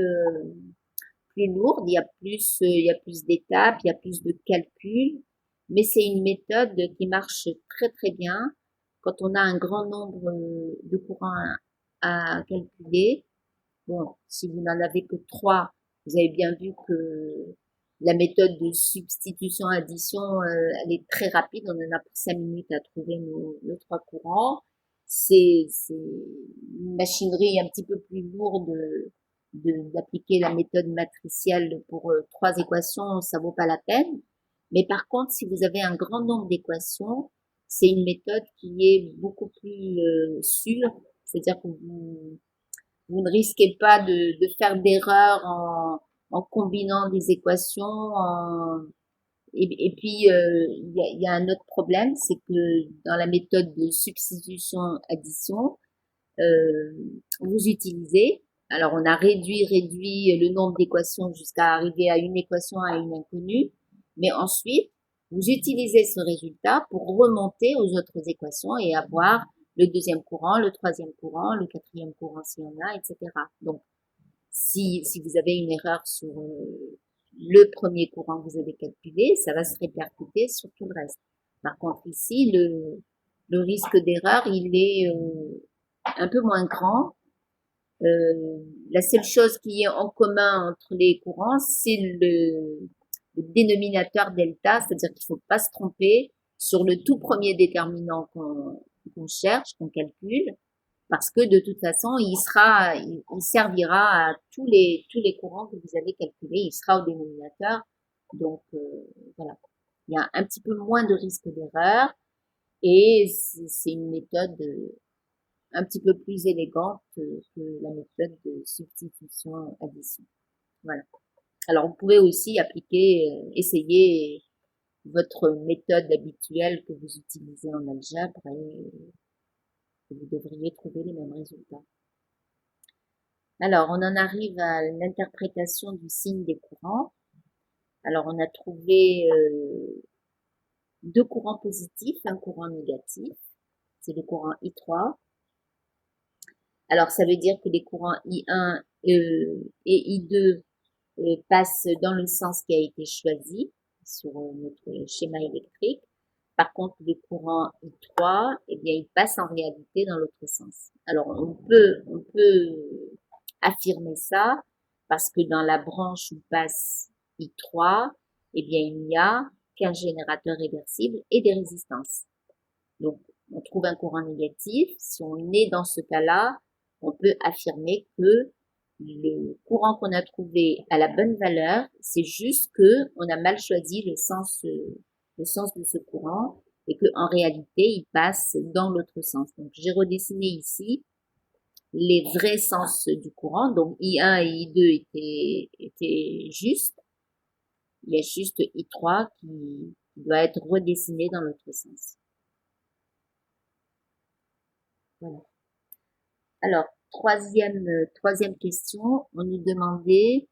lourde, il y a plus d'étapes, il y a plus de calculs, mais c'est une méthode qui marche très très bien quand on a un grand nombre de courants à calculer. Bon, si vous n'en avez que trois, vous avez bien vu que la méthode de substitution-addition, elle est très rapide. On en a pour 5 minutes à trouver nos trois courants. C'est une machinerie un petit peu plus lourde d'appliquer la méthode matricielle pour trois équations, ça vaut pas la peine. Mais par contre, si vous avez un grand nombre d'équations, c'est une méthode qui est beaucoup plus sûre. C'est-à-dire que vous ne risquez pas de faire d'erreurs en combinant des équations. Et puis, il y a un autre problème, c'est que dans la méthode de substitution-addition, vous utilisez, alors on a réduit le nombre d'équations jusqu'à arriver à une équation à une inconnue, mais ensuite, vous utilisez ce résultat pour remonter aux autres équations et avoir le deuxième courant, le troisième courant, le quatrième courant s'il y en a, etc. Donc, si vous avez une erreur sur le premier courant que vous avez calculé, ça va se répercuter sur tout le reste. Par contre, ici, le risque d'erreur, il est un peu moins grand. La seule chose qui est en commun entre les courants, c'est le dénominateur delta, c'est-à-dire qu'il ne faut pas se tromper sur le tout premier déterminant qu'on cherche, qu'on calcule, parce que de toute façon, il servira à tous les courants que vous avez calculés, il sera au dénominateur. Donc voilà, il y a un petit peu moins de risque d'erreur et c'est une méthode un petit peu plus élégante que la méthode de substitution-addition. Voilà. Alors vous pouvez aussi appliquer, essayer votre méthode habituelle que vous utilisez en algèbre et vous devriez trouver les mêmes résultats. Alors, on en arrive à l'interprétation du signe des courants. Alors, on a trouvé deux courants positifs, un courant négatif. C'est le courant I3. Alors, ça veut dire que les courants I1 et I2 passent dans le sens qui a été choisi sur notre schéma électrique. Par contre, le courant I3, eh bien, il passe en réalité dans l'autre sens. Alors, on peut affirmer ça parce que dans la branche où passe I3, eh bien, il n'y a qu'un générateur réversible et des résistances. Donc, on trouve un courant négatif. Si on est dans ce cas-là, on peut affirmer que le courant qu'on a trouvé a la bonne valeur, c'est juste que on a mal choisi le sens de ce courant et que en réalité, il passe dans l'autre sens. Donc, j'ai redessiné ici les vrais sens du courant. Donc, I1 et I2 étaient justes. Il y a juste I3 qui doit être redessiné dans l'autre sens. Voilà. Alors, troisième question, on nous demandait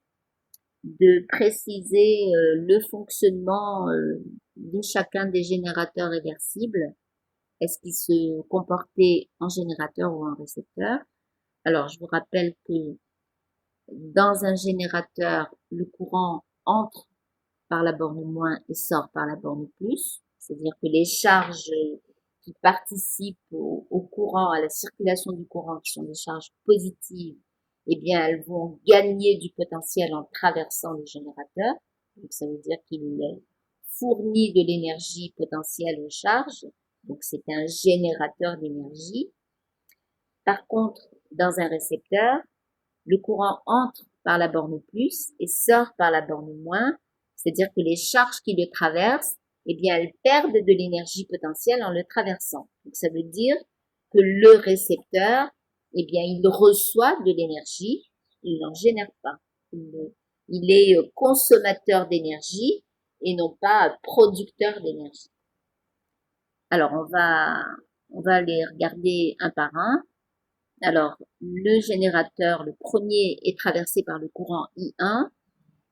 de préciser le fonctionnement de chacun des générateurs réversibles. Est-ce qu'ils se comportaient en générateur ou en récepteur? Alors, je vous rappelle que dans un générateur, le courant entre par la borne moins et sort par la borne plus. C'est-à-dire que les charges qui participent au courant, à la circulation du courant, qui sont des charges positives, eh bien, elles vont gagner du potentiel en traversant le générateur. Donc, ça veut dire qu'il fournit de l'énergie potentielle aux charges. Donc, c'est un générateur d'énergie. Par contre, dans un récepteur, le courant entre par la borne plus et sort par la borne moins. C'est-à-dire que les charges qui le traversent, eh bien, elles perdent de l'énergie potentielle en le traversant. Donc, ça veut dire que le récepteur, eh bien, il reçoit de l'énergie, il n'en génère pas. Il est consommateur d'énergie et non pas producteur d'énergie. Alors, on va les regarder un par un. Alors, le générateur, le premier, est traversé par le courant I1.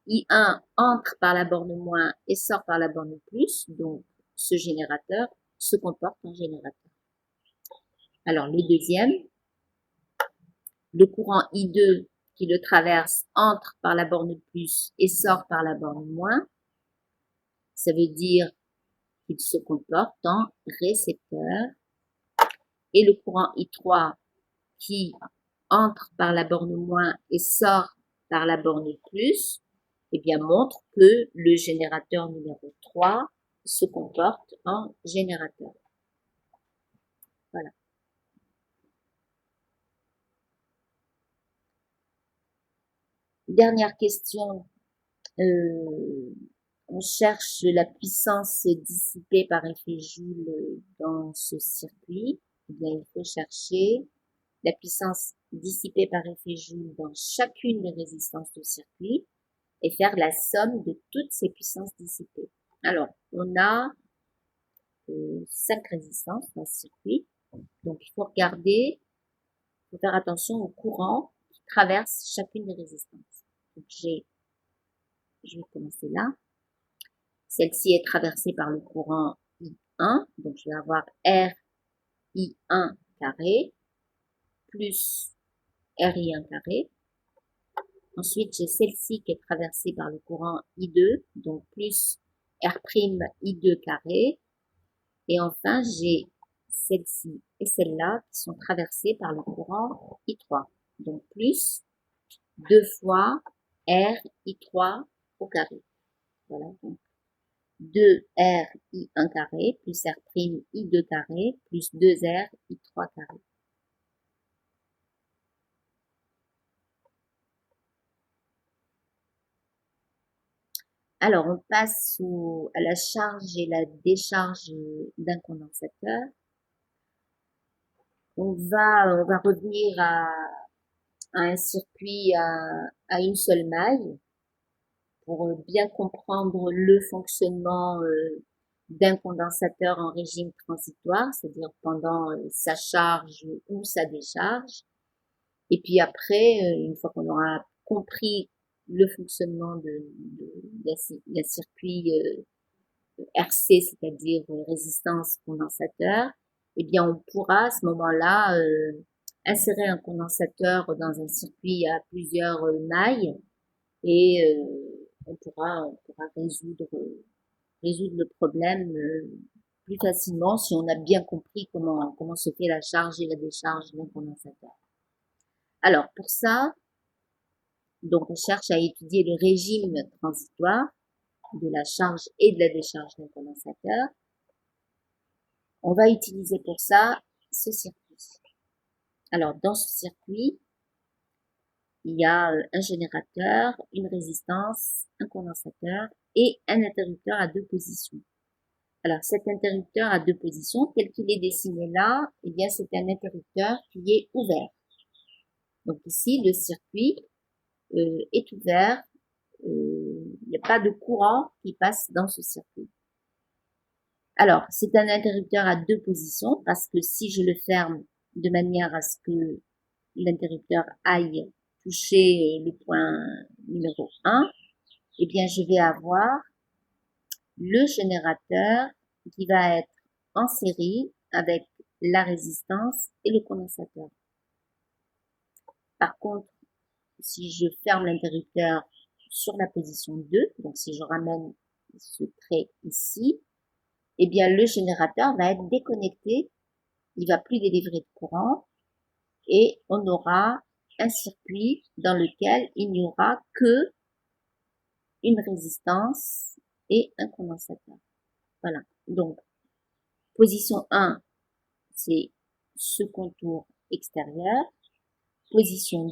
I1 entre par la borne moins et sort par la borne plus, donc ce générateur se comporte en générateur. Alors le deuxième, le courant I2 qui le traverse entre par la borne plus et sort par la borne moins, ça veut dire qu'il se comporte en récepteur. Et le courant I3 qui entre par la borne moins et sort par la borne plus, eh bien, montre que le générateur numéro 3 se comporte en générateur. Voilà. Dernière question. On cherche la puissance dissipée par effet Joule dans ce circuit. Eh bien, il faut chercher la puissance dissipée par effet Joule dans chacune des résistances du circuit et faire la somme de toutes ces puissances dissipées. Alors, on a 5 résistances dans ce circuit. Donc, il faut regarder, il faut faire attention au courant qui traverse chacune des résistances. Donc, je vais commencer là. Celle-ci est traversée par le courant I1. Donc, je vais avoir RI1 carré plus RI1 carré. Ensuite, j'ai celle-ci qui est traversée par le courant I2, donc plus R'(I2 carré. Et enfin, j'ai celle-ci et celle-là qui sont traversées par le courant I3. Donc plus 2 fois RI3 au carré. Voilà, donc 2RI1 carré plus R'(I2 carré plus 2RI3 carré. Alors, on passe à la charge et la décharge d'un condensateur. On va revenir à un circuit à une seule maille pour bien comprendre le fonctionnement d'un condensateur en régime transitoire, c'est-à-dire pendant sa charge ou sa décharge. Et puis après, une fois qu'on aura compris le fonctionnement d'un circuit RC, c'est-à-dire résistance condensateur, eh bien on pourra à ce moment-là insérer un condensateur dans un circuit à plusieurs mailles et on pourra résoudre le problème plus facilement si on a bien compris comment se fait la charge et la décharge d'un condensateur. Alors pour ça, donc on cherche à étudier le régime transitoire de la charge et de la décharge d'un condensateur. On va utiliser pour ça ce circuit. Alors dans ce circuit, il y a un générateur, une résistance, un condensateur et un interrupteur à 2 positions. Alors cet interrupteur à 2 positions, tel qu'il est dessiné là, eh bien c'est un interrupteur qui est ouvert. Donc ici, le circuit est ouvert, il n'y a pas de courant qui passe dans ce circuit. Alors, c'est un interrupteur à 2 positions parce que si je le ferme de manière à ce que l'interrupteur aille toucher le point numéro 1, eh bien, je vais avoir le générateur qui va être en série avec la résistance et le condensateur. Par contre, si je ferme l'interrupteur sur la position 2, donc si je ramène ce trait ici, eh bien, le générateur va être déconnecté, il va plus délivrer de courant et on aura un circuit dans lequel il n'y aura que une résistance et un condensateur. Voilà. Donc, position 1, c'est ce contour extérieur. Position 2,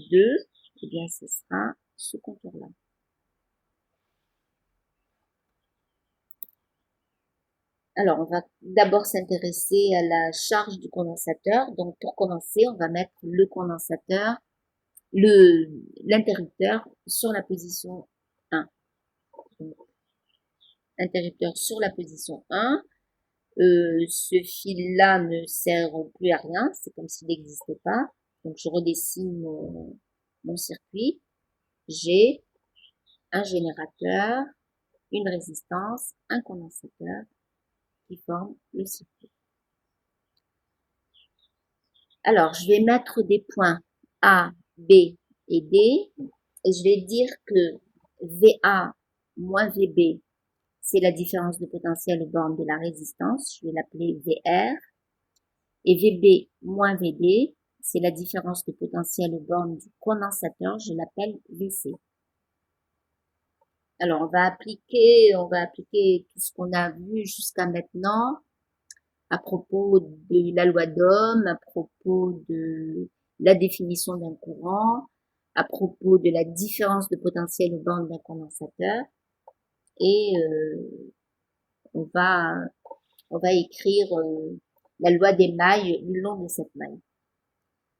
eh bien, ce sera ce contour-là. Alors, on va d'abord s'intéresser à la charge du condensateur. Donc, pour commencer, on va mettre le condensateur, l'interrupteur sur la position 1. Donc, interrupteur sur la position 1. Ce fil-là ne sert plus à rien. C'est comme s'il n'existait pas. Donc, je redessine mon circuit. J'ai un générateur, une résistance, un condensateur qui forment le circuit. Alors, je vais mettre des points A, B et D et je vais dire que VA moins VB, c'est la différence de potentiel aux bornes de la résistance, je vais l'appeler VR, et VB moins VD, c'est la différence de potentiel aux bornes du condensateur, je l'appelle VC. Alors, on va appliquer tout ce qu'on a vu jusqu'à maintenant à propos de la loi d'Ohm, à propos de la définition d'un courant, à propos de la différence de potentiel aux bornes d'un condensateur, et on va écrire la loi des mailles le long de cette maille.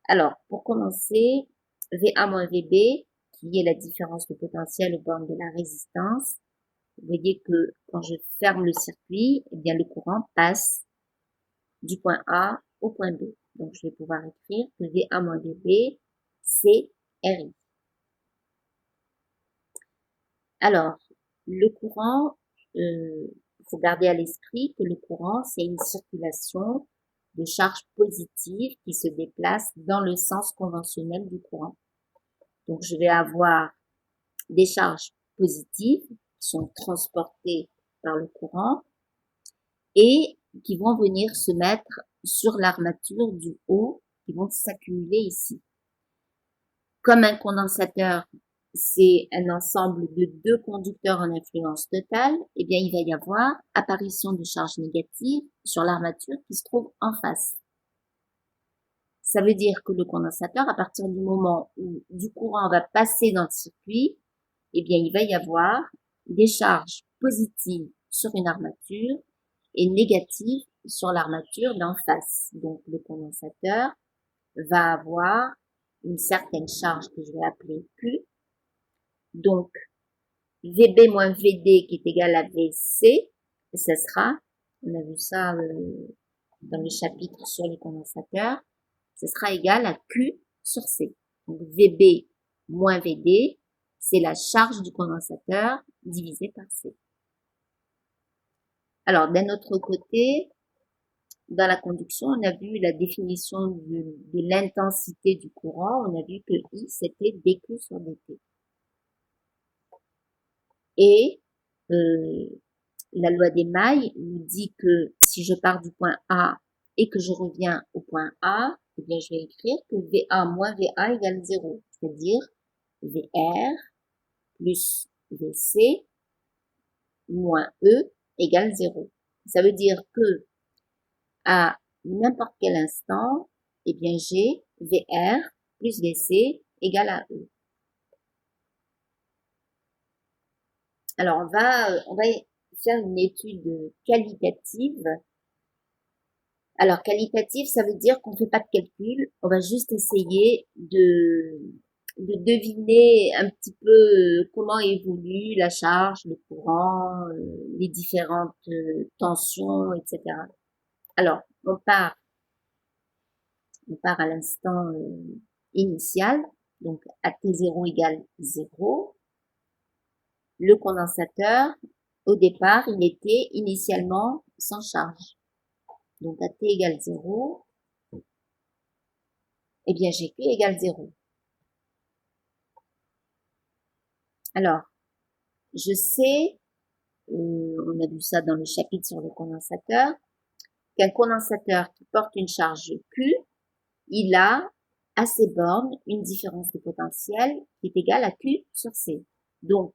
Alors, pour commencer, VA moins VB, qui est la différence de potentiel aux bornes de la résistance. Vous voyez que quand je ferme le circuit, eh bien le courant passe du point A au point B. Donc, je vais pouvoir écrire que VA moins VB, c'est RI. Alors, le courant, il faut garder à l'esprit que le courant, c'est une circulation de charges positives qui se déplacent dans le sens conventionnel du courant. Donc, je vais avoir des charges positives qui sont transportées par le courant et qui vont venir se mettre sur l'armature du haut, qui vont s'accumuler ici. Comme un condensateur, c'est un ensemble de deux conducteurs en influence totale, eh bien, il va y avoir apparition de charges négatives sur l'armature qui se trouve en face. Ça veut dire que le condensateur, à partir du moment où du courant va passer dans le circuit, eh bien, il va y avoir des charges positives sur une armature et négatives sur l'armature d'en face. Donc, le condensateur va avoir une certaine charge que je vais appeler Q. Donc, VB moins VD qui est égal à VC, ce sera, on a vu ça dans le chapitre sur les condensateurs, ce sera égal à Q sur C. Donc, VB moins VD, c'est la charge du condensateur divisée par C. Alors, d'un autre côté, dans la conduction, on a vu la définition de l'intensité du courant. On a vu que I, c'était dQ sur dt. Et la loi des mailles nous dit que si je pars du point A et que je reviens au point A, eh bien, je vais écrire que VA moins VA égale 0. C'est-à-dire VR plus VC moins E égale 0. Ça veut dire que à n'importe quel instant, eh bien, j'ai VR plus VC égale à E. Alors, on va faire une étude qualitative. Alors, qualitative, ça veut dire qu'on ne fait pas de calcul, on va juste essayer de deviner un petit peu comment évolue la charge, le courant, les différentes tensions, etc. Alors, on part à l'instant initial, donc à T0 égale 0. Le condensateur, au départ, il était initialement sans charge. Donc à T égale 0, eh bien j'ai Q égale 0. Alors, je sais, on a vu ça dans le chapitre sur le condensateur, qu'un condensateur qui porte une charge Q, il a à ses bornes une différence de potentiel qui est égale à Q sur C. Donc,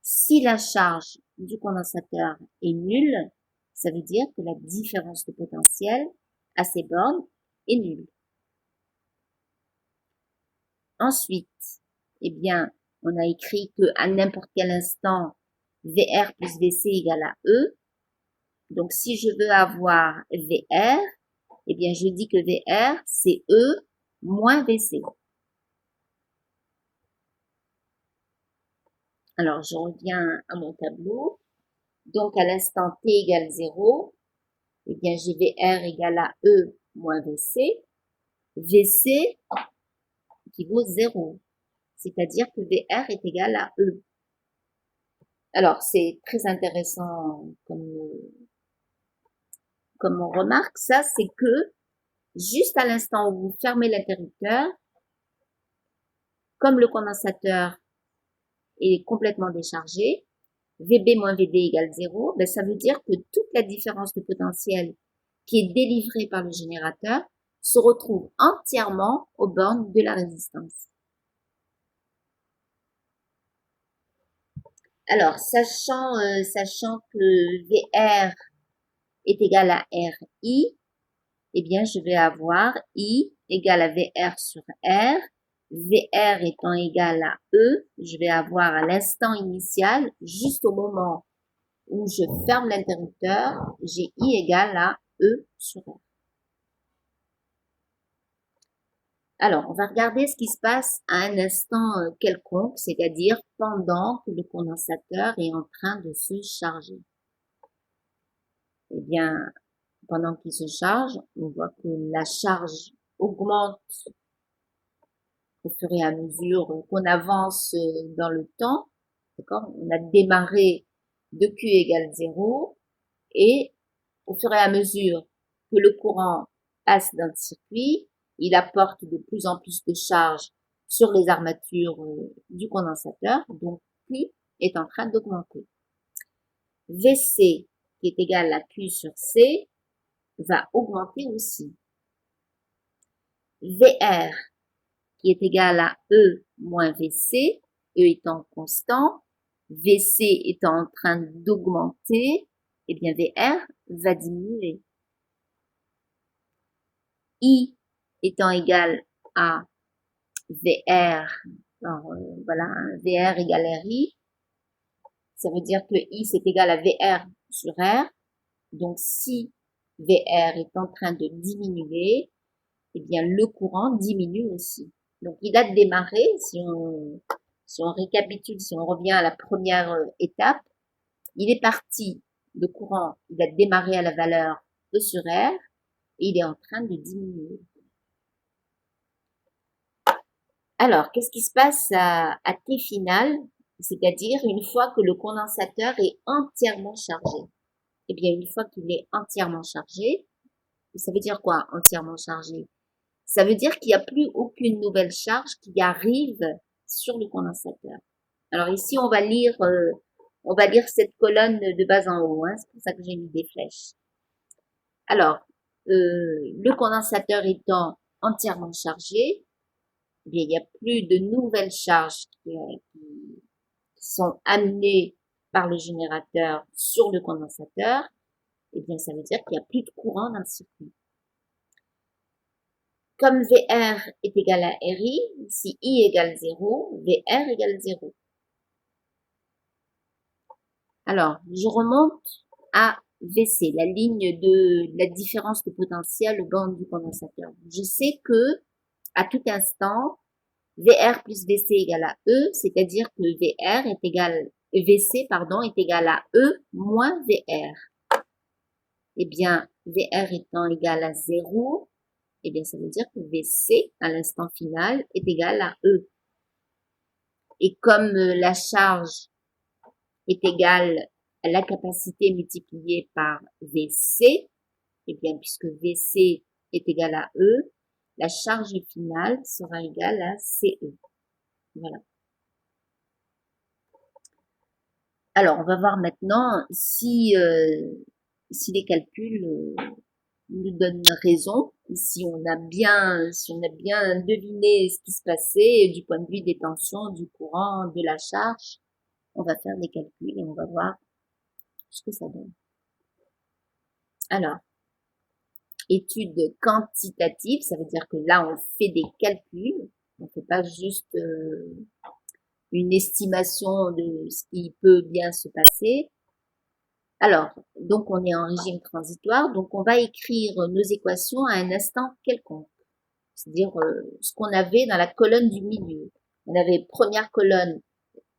si la charge du condensateur est nulle, ça veut dire que la différence de potentiel à ses bornes est nulle. Ensuite, eh bien, on a écrit que à n'importe quel instant, VR plus VC égale à E. Donc, si je veux avoir VR, eh bien, je dis que VR, c'est E moins VC. Alors, je reviens à mon tableau. Donc, à l'instant T égale 0, eh bien, j'ai VR égale à E moins VC. VC qui vaut 0. C'est-à-dire que VR est égal à E. Alors, c'est très intéressant comme on remarque ça, c'est que juste à l'instant où vous fermez l'interrupteur, comme le condensateur est complètement déchargé, VB moins VD égale 0, ben ça veut dire que toute la différence de potentiel qui est délivrée par le générateur se retrouve entièrement aux bornes de la résistance. Alors, sachant que VR est égal à RI, eh bien, je vais avoir I égale à VR sur R. VR étant égal à E, je vais avoir à l'instant initial, juste au moment où je ferme l'interrupteur, j'ai I égale à E sur R. Alors, on va regarder ce qui se passe à un instant quelconque, c'est-à-dire pendant que le condensateur est en train de se charger. Eh bien, pendant qu'il se charge, on voit que la charge augmente au fur et à mesure qu'on avance dans le temps. D'accord? On a démarré de Q égale 0 et au fur et à mesure que le courant passe dans le circuit, il apporte de plus en plus de charge sur les armatures du condensateur, donc Q est en train d'augmenter. VC, qui est égal à Q sur C, va augmenter aussi. VR, qui est égal à E moins VC, E étant constant, VC étant en train d'augmenter, eh bien VR va diminuer. I étant égal à VR, alors voilà, VR égale RI, ça veut dire que I c'est égal à VR sur R, donc si VR est en train de diminuer, eh bien le courant diminue aussi. Donc il a démarré, si on récapitule, si on revient à la première étape, il est parti, le courant, il a démarré à la valeur E sur R, et il est en train de diminuer. Alors, qu'est-ce qui se passe à T final, c'est-à-dire une fois que le condensateur est entièrement chargé? Eh bien, une fois qu'il est entièrement chargé, ça veut dire quoi, entièrement chargé? Ça veut dire qu'il n'y a plus aucune nouvelle charge qui arrive sur le condensateur. Alors ici, on va lire cette colonne de bas en haut, hein, c'est pour ça que j'ai mis des flèches. Alors, le condensateur étant entièrement chargé, eh bien, il n'y a plus de nouvelles charges qui sont amenées par le générateur sur le condensateur. Eh bien, ça veut dire qu'il n'y a plus de courant dans le circuit. Comme VR est égal à RI, si I égale 0, VR égale 0. Alors, je remonte à VC, la ligne de la différence de potentiel au bord du condensateur. Je sais que à tout instant, VR plus VC égale à E, c'est-à-dire que VC, est égal à E moins VR. Eh bien, VR étant égal à 0, eh bien, ça veut dire que VC, à l'instant final, est égal à E. Et comme la charge est égale à la capacité multipliée par VC, eh bien, puisque VC est égal à E, la charge finale sera égale à CE. Voilà. Alors, on va voir maintenant si les calculs nous donnent raison, si on a bien deviné ce qui se passait du point de vue des tensions, du courant, de la charge. On va faire des calculs et on va voir ce que ça donne. Alors, étude quantitative, ça veut dire que là, on fait des calculs. On ne fait pas juste une estimation de ce qui peut bien se passer. Alors, donc on est en régime transitoire, donc on va écrire nos équations à un instant quelconque. C'est-à-dire ce qu'on avait dans la colonne du milieu. On avait première colonne,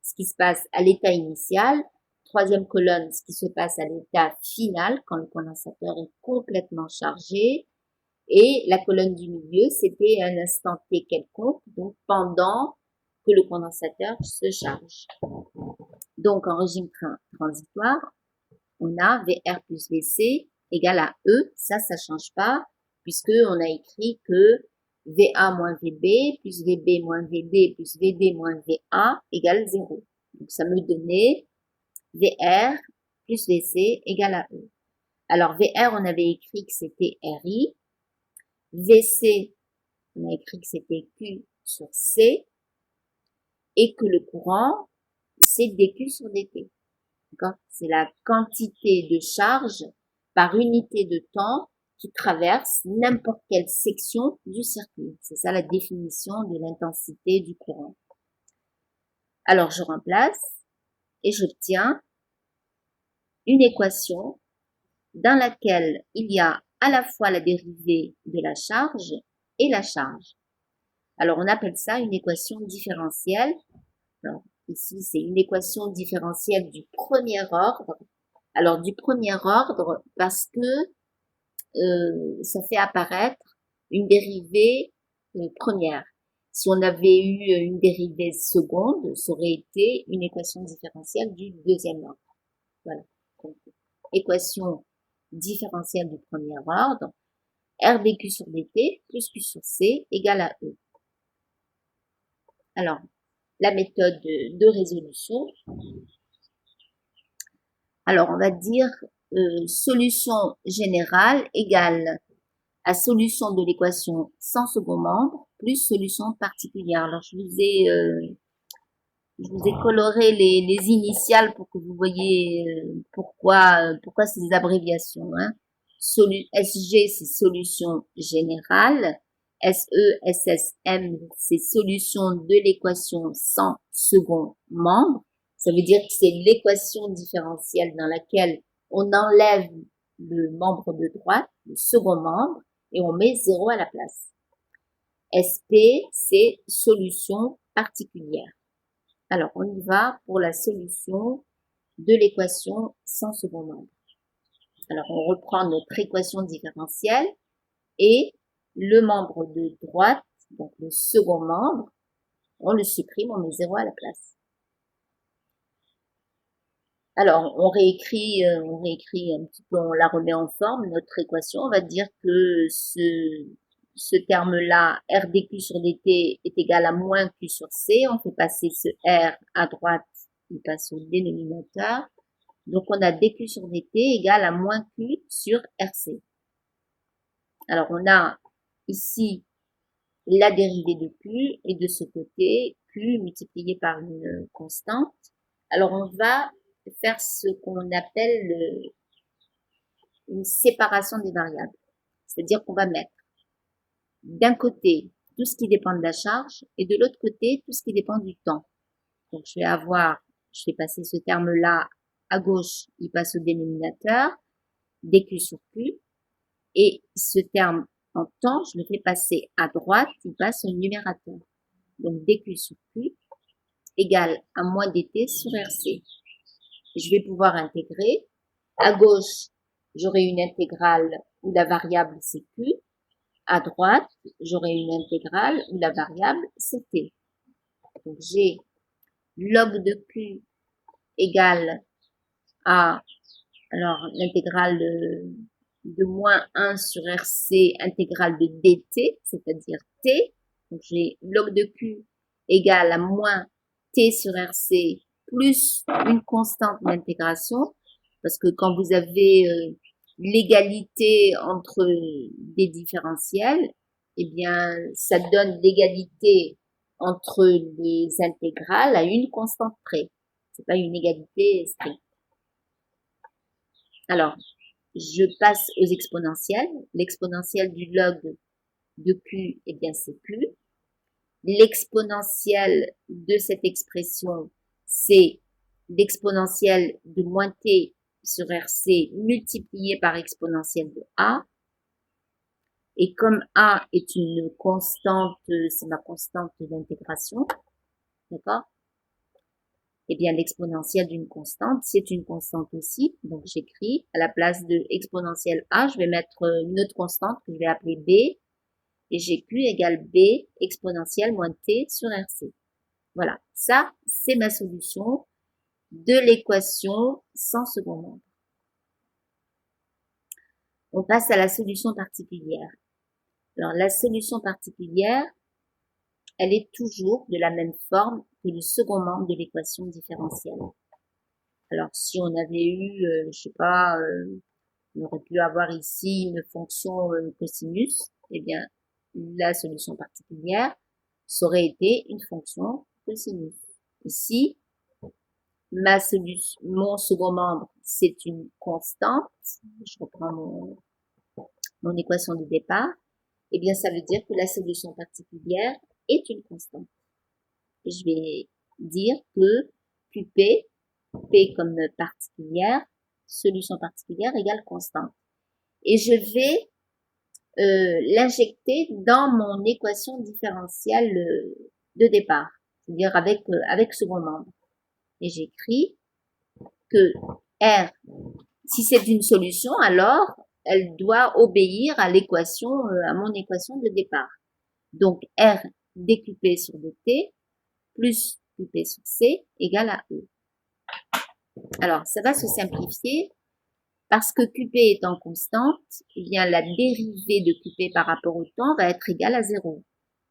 ce qui se passe à l'état initial, troisième colonne, ce qui se passe à l'état final, quand le condensateur est complètement chargé, et la colonne du milieu, c'était un instant T quelconque, donc pendant que le condensateur se charge. Donc, en régime transitoire, on a VR plus VC égale à E. Ça change pas, puisque on a écrit que VA moins VB plus VB moins VD plus VD moins VA égale 0. Donc, ça me donnait VR plus VC égale à E. Alors, VR, on avait écrit que c'était RI. VC, on a écrit que c'était Q sur C. Et que le courant, c'est dQ sur dt. C'est la quantité de charge par unité de temps qui traverse n'importe quelle section du circuit. C'est ça la définition de l'intensité du courant. Alors, je remplace et j'obtiens une équation dans laquelle il y a à la fois la dérivée de la charge et la charge. Alors, on appelle ça une équation différentielle. Alors, ici, c'est une équation différentielle du premier ordre. Alors, du premier ordre parce que ça fait apparaître une dérivée première. Si on avait eu une dérivée seconde, ça aurait été une équation différentielle du deuxième ordre. Voilà. Donc, équation différentielle du premier ordre, R dQ sur dt plus Q sur C égale à E. Alors, la méthode de résolution. Alors, on va dire solution générale égale à solution de l'équation sans second membre plus solution particulière. Alors, je vous ai coloré les initiales pour que vous voyez pourquoi ces abréviations. Hein. SG, c'est solution générale. SE, SS, M, c'est solution de l'équation sans second membre. Ça veut dire que c'est l'équation différentielle dans laquelle on enlève le membre de droite, le second membre, et on met 0 à la place. SP, c'est solution particulière. Alors, on y va pour la solution de l'équation sans second membre. Alors, on reprend notre équation différentielle et le membre de droite, donc le second membre, on le supprime, on met 0 à la place. Alors, on réécrit un petit peu, on la remet en forme, notre équation. On va dire que ce terme-là, R dQ sur dt est égal à moins Q sur C. On fait passer ce R à droite, il passe au dénominateur. Donc, on a dQ sur dt égale à moins Q sur RC. Alors, on a ici la dérivée de Q et de ce côté, Q multiplié par une constante. Alors, on va faire ce qu'on appelle une séparation des variables. C'est-à-dire qu'on va mettre d'un côté tout ce qui dépend de la charge et de l'autre côté tout ce qui dépend du temps. Donc, je vais passer ce terme-là à gauche, il passe au dénominateur, dQ sur Q, et ce terme en temps, je le fais passer à droite, il passe au numérateur. Donc, dQ sur Q égale à moins dt sur RC. Je vais pouvoir intégrer. À gauche, j'aurai une intégrale où la variable c'est Q. À droite, j'aurai une intégrale où la variable c'est T. Donc, j'ai log de Q égale à, alors, l'intégrale de moins 1 sur RC, intégrale de dt, c'est-à-dire T. Donc, j'ai log de Q égale à moins T sur RC plus une constante d'intégration, parce que quand vous avez l'égalité entre des différentiels, eh bien, ça donne l'égalité entre les intégrales à une constante près. C'est pas une égalité stricte. Alors, je passe aux exponentielles. L'exponentielle du log de Q, eh bien, c'est Q. L'exponentielle de cette expression, c'est l'exponentielle de moins T sur RC multiplié par exponentielle de A. Et comme A est une constante, c'est ma constante d'intégration, d'accord? Eh bien, l'exponentielle d'une constante, c'est une constante aussi. Donc, j'écris à la place de exponentielle A, je vais mettre une autre constante que je vais appeler B. Et j'ai Q égale B exponentielle moins T sur RC. Voilà, ça, c'est ma solution de l'équation sans second membre. On passe à la solution particulière. Alors, la solution particulière, elle est toujours de la même forme que le second membre de l'équation différentielle. Alors, si on avait eu, je sais pas, on aurait pu avoir ici une fonction cosinus, eh bien, la solution particulière, ça aurait été une fonction cosinus. Ici, mon second membre, c'est une constante. Je reprends mon équation de départ. Eh bien, ça veut dire que la solution particulière est une constante. Et je vais dire que QP, P comme particulière, solution particulière égale constante. Et je vais l'injecter dans mon équation différentielle de départ, c'est-à-dire avec second membre. Et j'écris que R, si c'est une solution, alors elle doit obéir à l'équation, à mon équation de départ. Donc R dQP sur dt plus QP sur C égale à E. Alors, ça va se simplifier parce que QP étant constante, eh bien la dérivée de QP par rapport au temps va être égale à 0.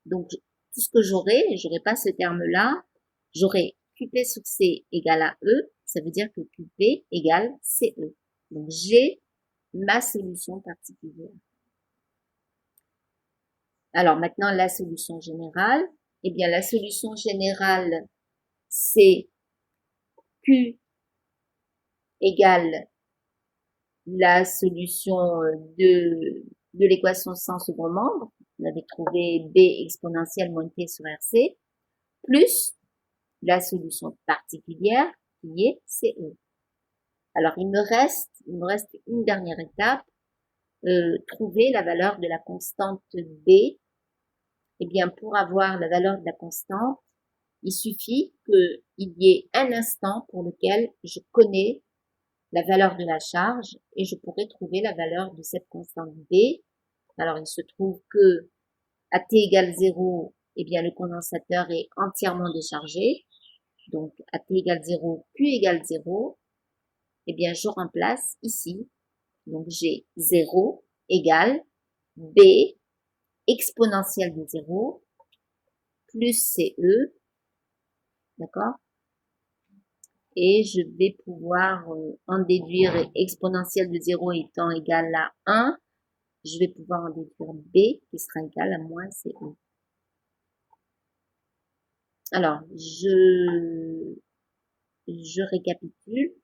Donc, tout ce que j'aurai pas ce terme-là, j'aurai QP sur C égale à E, ça veut dire que QP égale CE. Donc, j'ai ma solution particulière. Alors, maintenant, la solution générale. Eh bien, la solution générale, c'est Q égale la solution de l'équation sans second membre. On avait trouvé B exponentielle moins T sur RC, plus la solution particulière qui est CE. Alors, il me reste une dernière étape, trouver la valeur de la constante B. Eh bien, pour avoir la valeur de la constante, il suffit qu'il y ait un instant pour lequel je connais la valeur de la charge et je pourrais trouver la valeur de cette constante B. Alors, il se trouve que à t égale 0, eh bien, le condensateur est entièrement déchargé. Donc, à t égale 0, Q égale 0. Eh bien, je remplace ici. Donc, j'ai 0 égale B exponentielle de 0 plus CE. D'accord? Et je vais pouvoir en déduire exponentielle de 0 étant égale à 1. Je vais pouvoir en déduire B qui sera égal à moins CE. Alors, je récapitule.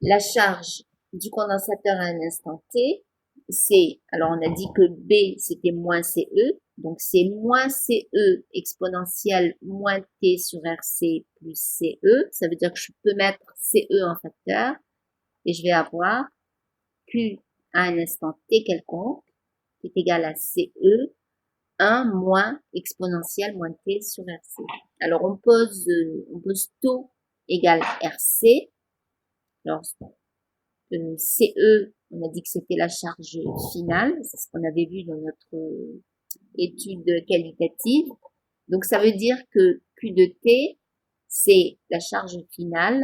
La charge du condensateur à un instant T, c'est, alors on a dit que B c'était moins CE, donc c'est moins CE exponentielle moins T sur RC plus CE. Ça veut dire que je peux mettre CE en facteur et je vais avoir Q à un instant T quelconque qui est égal à CE 1 moins exponentielle moins T sur RC. Alors on pose taux égale RC. Alors CE, on a dit que c'était la charge finale, c'est ce qu'on avait vu dans notre étude qualitative. Donc ça veut dire que Q de T, c'est la charge finale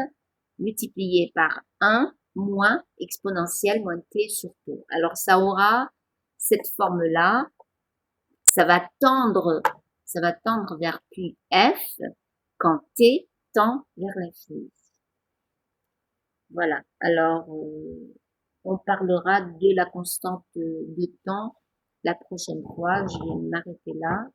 multipliée par 1 moins exponentielle moins T sur taux. Alors ça aura cette forme-là, ça va tendre vers QF quand T tend vers l'infini. Voilà. Alors, on parlera de la constante de temps la prochaine fois. Je vais m'arrêter là.